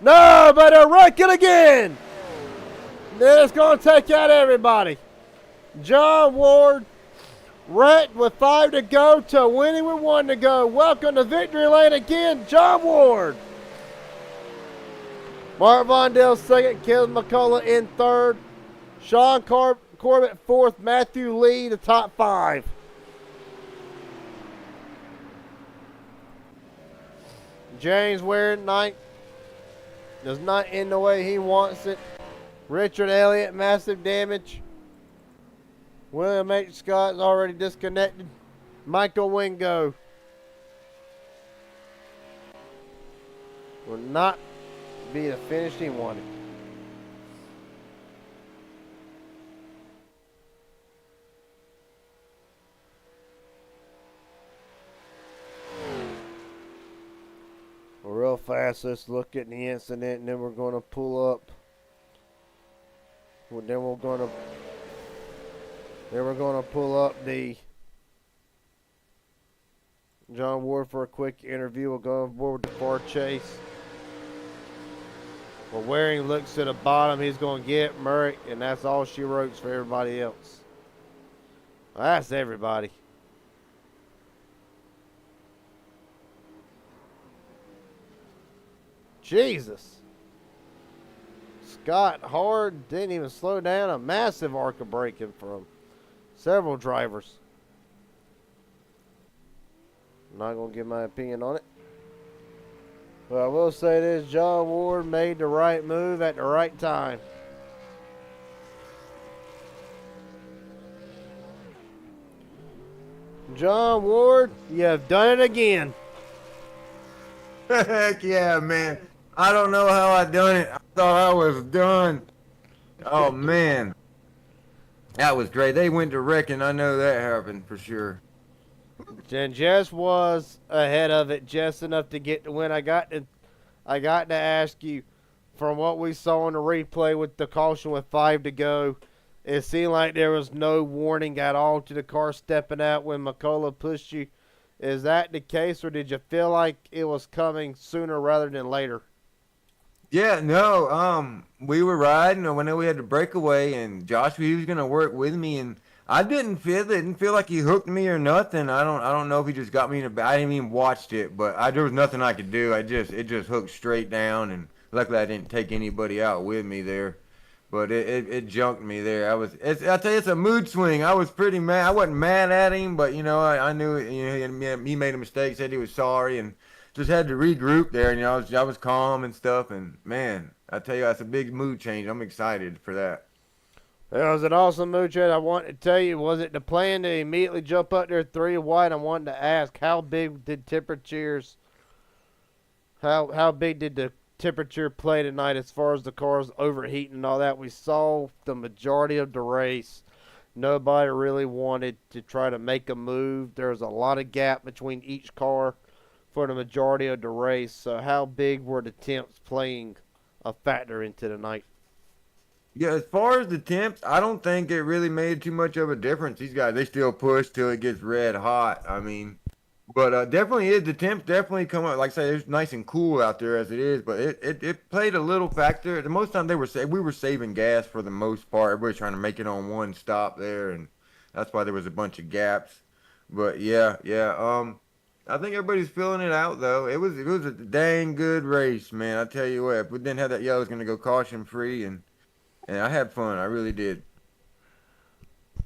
No, but they're wrecking again. Then it's going to take out everybody. John Ward wrecked with 5 to go to winning with 1 to go. Welcome to victory lane again, John Ward. Mark Vondale 2nd, Kevin McCullough in 3rd. Sean Corbett 4th, Matthew Lee the top 5. James Ware 9th. Does not end the way he wants it. Richard Elliott, massive damage. William H. Scott's already disconnected. Michael Wingo will not be the finish he wanted. Well, real fast, let's look at the incident, and then we're going to pull up. Well, then we're going to pull up the John Ward for a quick interview. We'll go on board with the far chase. Well, Waring looks to the bottom. He's going to get Murray, and that's all she wrote for everybody else. Well, that's everybody. Jesus. Scott hard, didn't even slow down. A massive arc of braking from several drivers. I'm not going to give my opinion on it. But I will say this, John Ward made the right move at the right time. John Ward, you have done it again. Heck yeah, man. I don't know how I done it. I thought I was done. Oh, man. That was great. They went to wrecking. I know that happened for sure. And Jess was ahead of it just enough to get the win. I got to ask you, from what we saw on the replay with the caution with 5 to go, it seemed like there was no warning at all to the car stepping out when McCullough pushed you. Is that the case, or did you feel like it was coming sooner rather than later? Yeah, no, we were riding, and when we had the breakaway, and Josh, he was going to work with me, and I didn't feel it. Didn't feel like he hooked me or nothing. I don't know if he just got me in a. I didn't even watched it, but there was nothing I could do. It just hooked straight down, and luckily I didn't take anybody out with me there. But it junked me there. I tell you, it's a mood swing. I was pretty mad. I wasn't mad at him, but I knew he made a mistake. Said he was sorry, and just had to regroup there. And I was calm and stuff. And man, I tell you, that's a big mood change. I'm excited for that. It was an awesome mood change. I wanted to tell you, was it the plan to immediately jump up there 3 wide? I wanted to ask, how big did temperatures, how big did the temperature play tonight as far as the cars overheating and all that? We saw the majority of the race. Nobody really wanted to try to make a move. There was a lot of gap between each car for the majority of the race. So how big were the temps playing a factor into the night? Yeah, as far as the temps, I don't think it really made too much of a difference. These guys, they still push till it gets red hot. I mean, but definitely is the temps definitely come up. Like I say, it's nice and cool out there as it is, but it played a little factor. The most time we were saving gas for the most part. Everybody's trying to make it on one stop there, and that's why there was a bunch of gaps. But yeah. I think everybody's feeling it out though. It was a dang good race, man. I tell you what, if we didn't have that yellow, it's gonna go caution free and I had fun. I really did.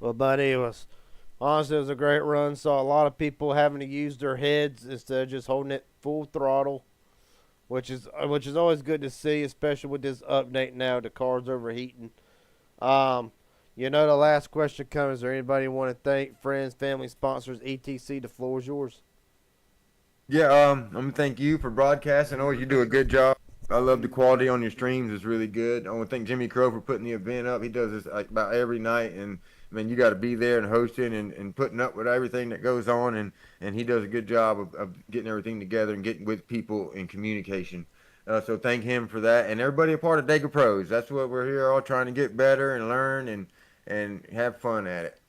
Well, buddy, it was a great run. Saw a lot of people having to use their heads instead of just holding it full throttle, which is always good to see, especially with this update now. The car's overheating. Um, the last question comes. Is there anybody you want to thank? Friends, family, sponsors, etc. The floor is yours. Yeah, I'm gonna thank you for broadcasting. Always, you do a good job. I love the quality on your streams. It's really good. I want to thank Jimmy Crow for putting the event up. He does this like about every night, and I mean, you got to be there and hosting and putting up with everything that goes on, and he does a good job of getting everything together and getting with people in communication. So thank him for that, and everybody a part of Dega Pros. That's what we're here all trying to get better and learn and have fun at it.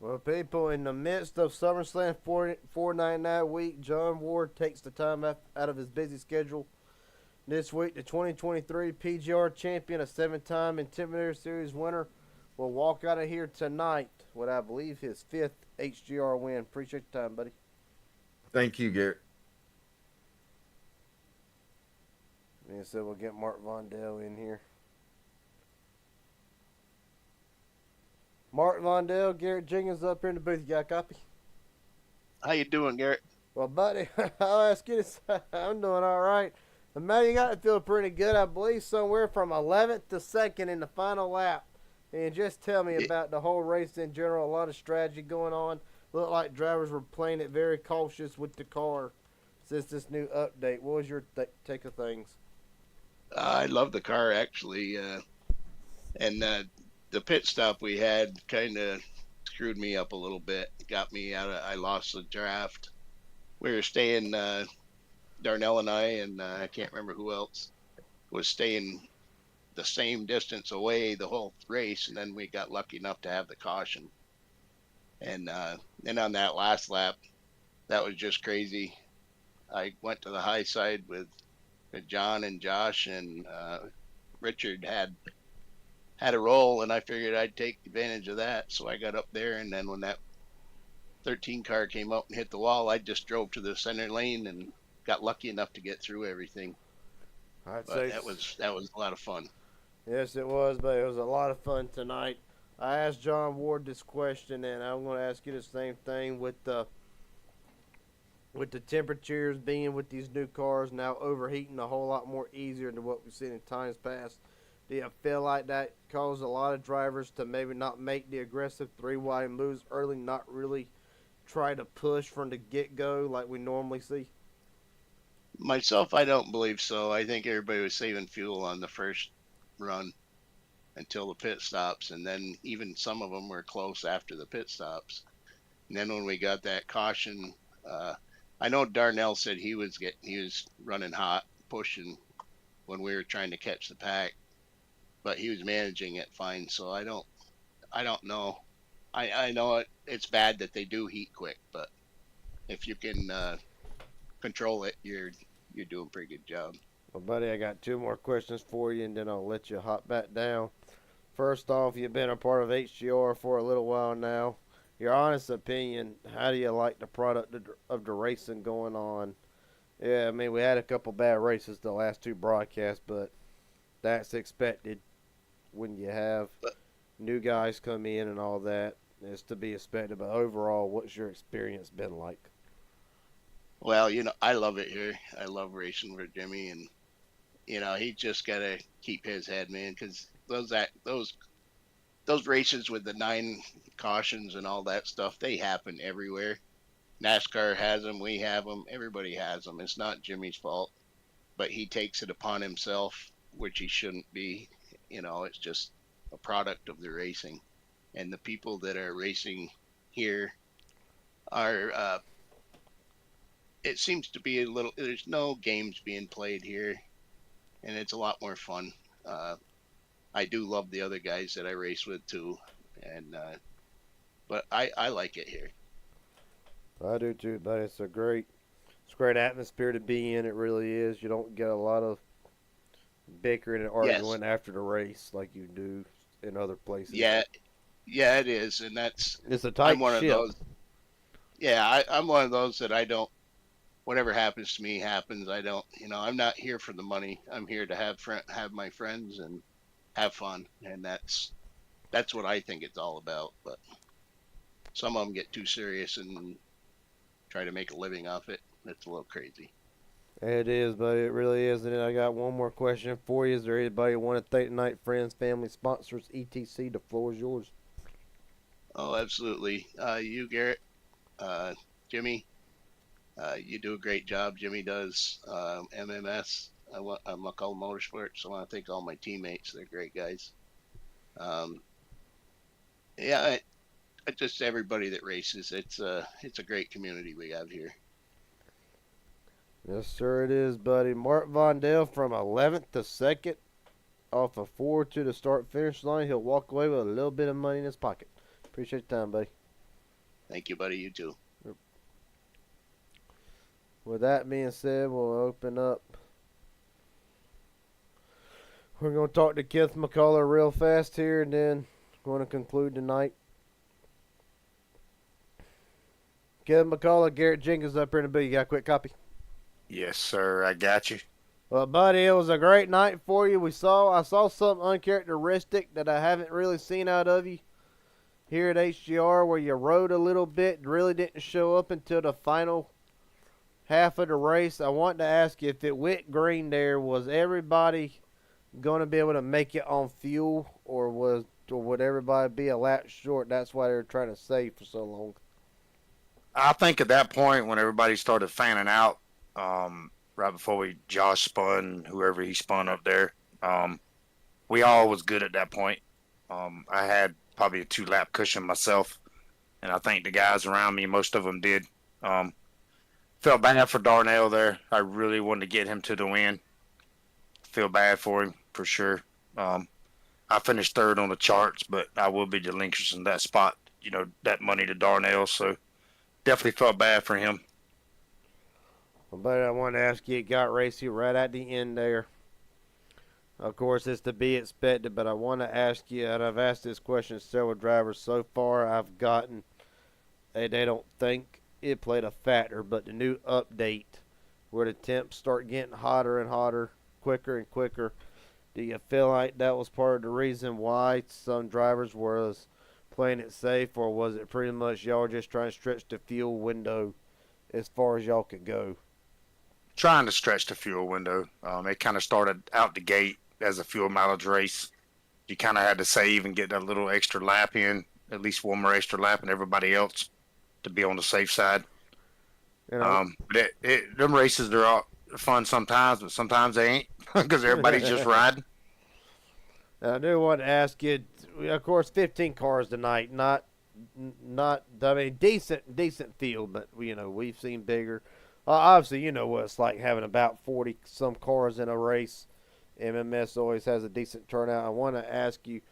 Well, people, in the midst of SummerSlam 499 week, John Ward takes the time out of his busy schedule this week. The 2023 PGR champion, a 7-time Intimidator Series winner, will walk out of here tonight with, I believe, his 5th HGR win. Appreciate the time, buddy. Thank you, Garrett. And so we'll get Mark Vondell in here. Mark Vondell, Garrett Jenkins up here in the booth. You got a copy? How you doing, Garrett? Well, buddy, I'll ask you this. I'm doing all right. The man, you got to feel pretty good. I believe somewhere from 11th to 2nd in the final lap. And just tell me about the whole race in general. A lot of strategy going on. Looked like drivers were playing it very cautious with the car since this new update. What was your take of things? I love the car, actually. And the pit stop we had kind of screwed me up a little bit. Got me out of, I lost the draft. We were staying, Darnell and I, and I can't remember who else, was staying the same distance away the whole race. And then we got lucky enough to have the caution. And then on that last lap, that was just crazy. I went to the high side with John and Josh, and Richard had a roll, and I figured I'd take advantage of that. So I got up there, and then when that 13 car came up and hit the wall, I just drove to the center lane and got lucky enough to get through everything. I'd But say that was a lot of fun. yes, it was, but it was a lot of fun tonight. I asked John Ward this question, and I'm going to ask you the same thing with the temperatures being with these new cars now overheating a whole lot more easier than what we've seen in times past. Do you feel like that caused a lot of drivers to maybe not make the aggressive 3-wide moves early, not really try to push from the get-go like we normally see? Myself, I don't believe so. I think everybody was saving fuel on the first run until the pit stops, and then even some of them were close after the pit stops. And then when we got that caution, I know Darnell said he was running hot, pushing when we were trying to catch the pack, but he was managing it fine. So I don't know. I know it's bad that they do heat quick, but if you can control it, you're doing a pretty good job. Well, buddy, I got 2 more questions for you, and then I'll let you hop back down. First off, you've been a part of HGR for a little while now. Your honest opinion, how do you like the product of the racing going on? Yeah, I mean, we had a couple bad races the last two broadcasts, but that's expected when you have new guys come in and all that. It's to be expected. But overall, what's your experience been like? Well, I love it here. I love racing for Jimmy, and he just gotta keep his head, man, because those races with the 9 cautions and all that stuff, they happen everywhere. NASCAR has them, we have them, everybody has them. It's not Jimmy's fault, but he takes it upon himself, which he shouldn't be. It's just a product of the racing, and the people that are racing here are. It seems to be a little. There's no games being played here, and it's a lot more fun. I do love the other guys that I race with too, and but I like it here. I do too, but it's a great atmosphere to be in. It really is. You don't get a lot of bickering and arguing after the race like you do in other places. Yeah, yeah, it is, and that's. It's a tight I'm one ship. of those. Yeah, I'm one of those that I don't. Whatever happens to me happens. I don't. I'm not here for the money. I'm here to have my friends and have fun, and that's what I think it's all about. But some of them get too serious and try to make a living off it. That's a little crazy. It is, but it really is. And then I got one more question for you. Is there anybody want to thank tonight? Friends, family, sponsors, etc. The floor is yours. Oh, absolutely. You, Garrett, Jimmy, you do a great job. Jimmy does. MMS. I'm McCall Motorsports. I want to thank all my teammates. They're great guys. Yeah, just everybody that races. It's a great community we have here. Yes, sir, it is, buddy. Mark Vondell from 11th to 2nd off of 4 to the start-finish line. He'll walk away with a little bit of money in his pocket. Appreciate your time, buddy. Thank you, buddy. You too. With that being said, we'll open up. We're going to talk to Keith McCullough real fast here, and then going to conclude tonight. Kevin McCullough, Garrett Jenkins up here in the booth. You got a quick copy? Yes, sir. I got you. Well, buddy, it was a great night for you. I saw something uncharacteristic that I haven't really seen out of you here at HGR, where you rode a little bit and really didn't show up until the final half of the race. I want to ask you, if it went green there, was everybody going to be able to make it on fuel, or would everybody be a lap short? That's why they were trying to save for so long. I think at that point when everybody started fanning out, right before Josh spun, whoever he spun up there, we all was good at that point. I had probably a 2-lap cushion myself, and I think the guys around me, most of them did. Felt bad for Darnell there. I really wanted to get him to the win. Feel bad for him for sure. I finished 3rd on the charts, but I will be relinquishing that spot, that money to Darnell. So definitely felt bad for him. But I want to ask you, it got racy right at the end there. Of course, it's to be expected, but I want to ask you, and I've asked this question to several drivers so far, I've gotten, they don't think it played a factor, but the new update where the temps start getting hotter and hotter, quicker and quicker, do you feel like that was part of the reason why some drivers was playing it safe, or was it pretty much y'all just trying to stretch the fuel window as far as y'all could go? Trying to stretch the fuel window. It kind of started out the gate as a fuel mileage race. You kind of had to save and get that little extra lap in, at least one more extra lap than everybody else to be on the safe side. Them races, they're all fun sometimes, but sometimes they ain't because everybody's just riding. I do want to ask you, of course, 15 cars tonight, not I mean, decent field, but we've seen bigger. Obviously, you know what it's like having about 40 some cars in a race. MMS always has a decent turnout. I want to ask you,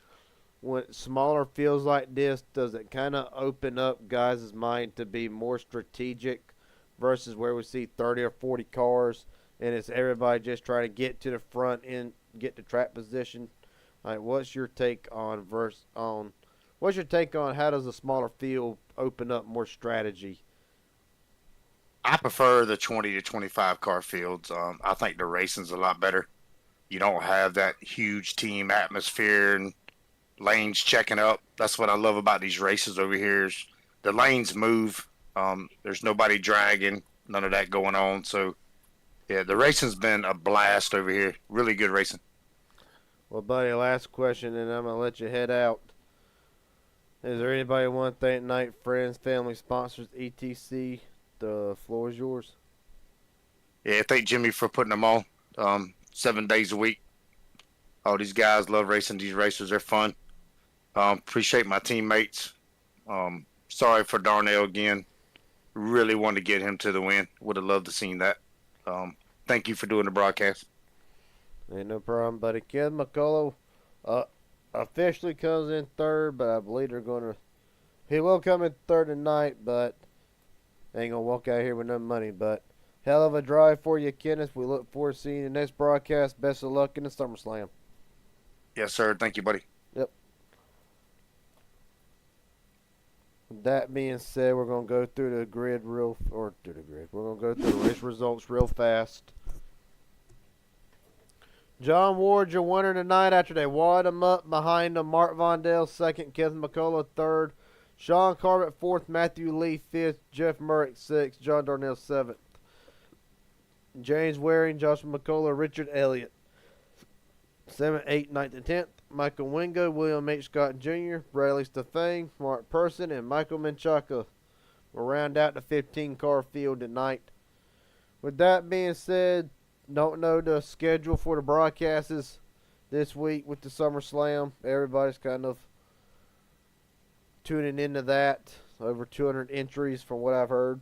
when smaller fields like this, does it kind of open up guys' mind to be more strategic versus where we see 30 or 40 cars and it's everybody just trying to get to the front and get to track position? All right, what's your take on what's your take on how does a smaller field open up more strategy? I prefer the 20 to 25 car fields. I think the racing's a lot better. You don't have that huge team atmosphere and lanes checking up. That's what I love about these races over here. Is the lanes move. There's nobody dragging, none of that going on. So yeah, the racing's been a blast over here. Really good racing. Well, buddy, last question, and I'm gonna let you head out. Is there anybody want to thank tonight? Friends, family, sponsors, etc. The floor is yours. Yeah, thank Jimmy for putting them on. 7 days a week. All these guys love racing. These racers, they're fun. Appreciate my teammates. Sorry for Darnell again. Really wanted to get him to the win. Would have loved to seen that. Thank you for doing the broadcast. Ain't no problem, buddy. Ken McCullough officially comes in third, but I believe he will come in third tonight, but ain't gonna walk out here with no money. But hell of a drive for you, Kenneth. We look forward to seeing you next broadcast. Best of luck in the SummerSlam. Yes, sir. Thank you, buddy. With that being said, we're gonna go through the grid We're gonna go through the race results real fast. John Ward, your winner tonight after they wad him up behind him. Mark Vondell second, Kevin McCullough third, Sean Corbett fourth, Matthew Lee fifth, Jeff Murray sixth, John Darnell seventh, James Waring, Joshua McCullough, Richard Elliott 7th, 8th, 9th, and 10th. Michael Wingo, William H. Scott Jr., Bradley Stefane, Mark Person, and Michael Menchaca will round out the 15-car field tonight. With that being said, don't know the schedule for the broadcasts this week with the SummerSlam. Everybody's kind of tuning into that. Over 200 entries from what I've heard.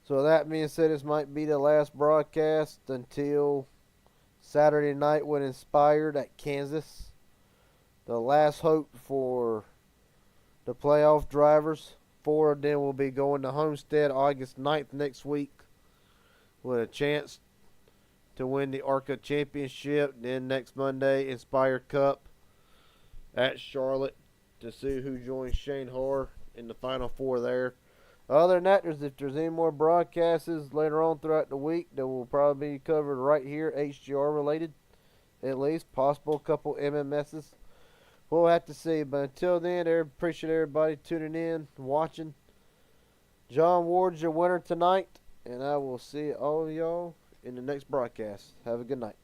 So that being said, this might be the last broadcast until Saturday night when Inspired at Kansas. The last hope for the playoff drivers. 4 of them will be going to Homestead August 9th next week with a chance to win the ARCA Championship. Then next Monday, Inspired Cup at Charlotte to see who joins Shane Hoare in the Final Four there. Other than that, if there's any more broadcasts later on throughout the week that will probably be covered right here, HGR related, at least. Possible couple MMSs. We'll have to see. But until then, I appreciate everybody tuning in, watching. John Ward's your winner tonight, and I will see all of y'all in the next broadcast. Have a good night.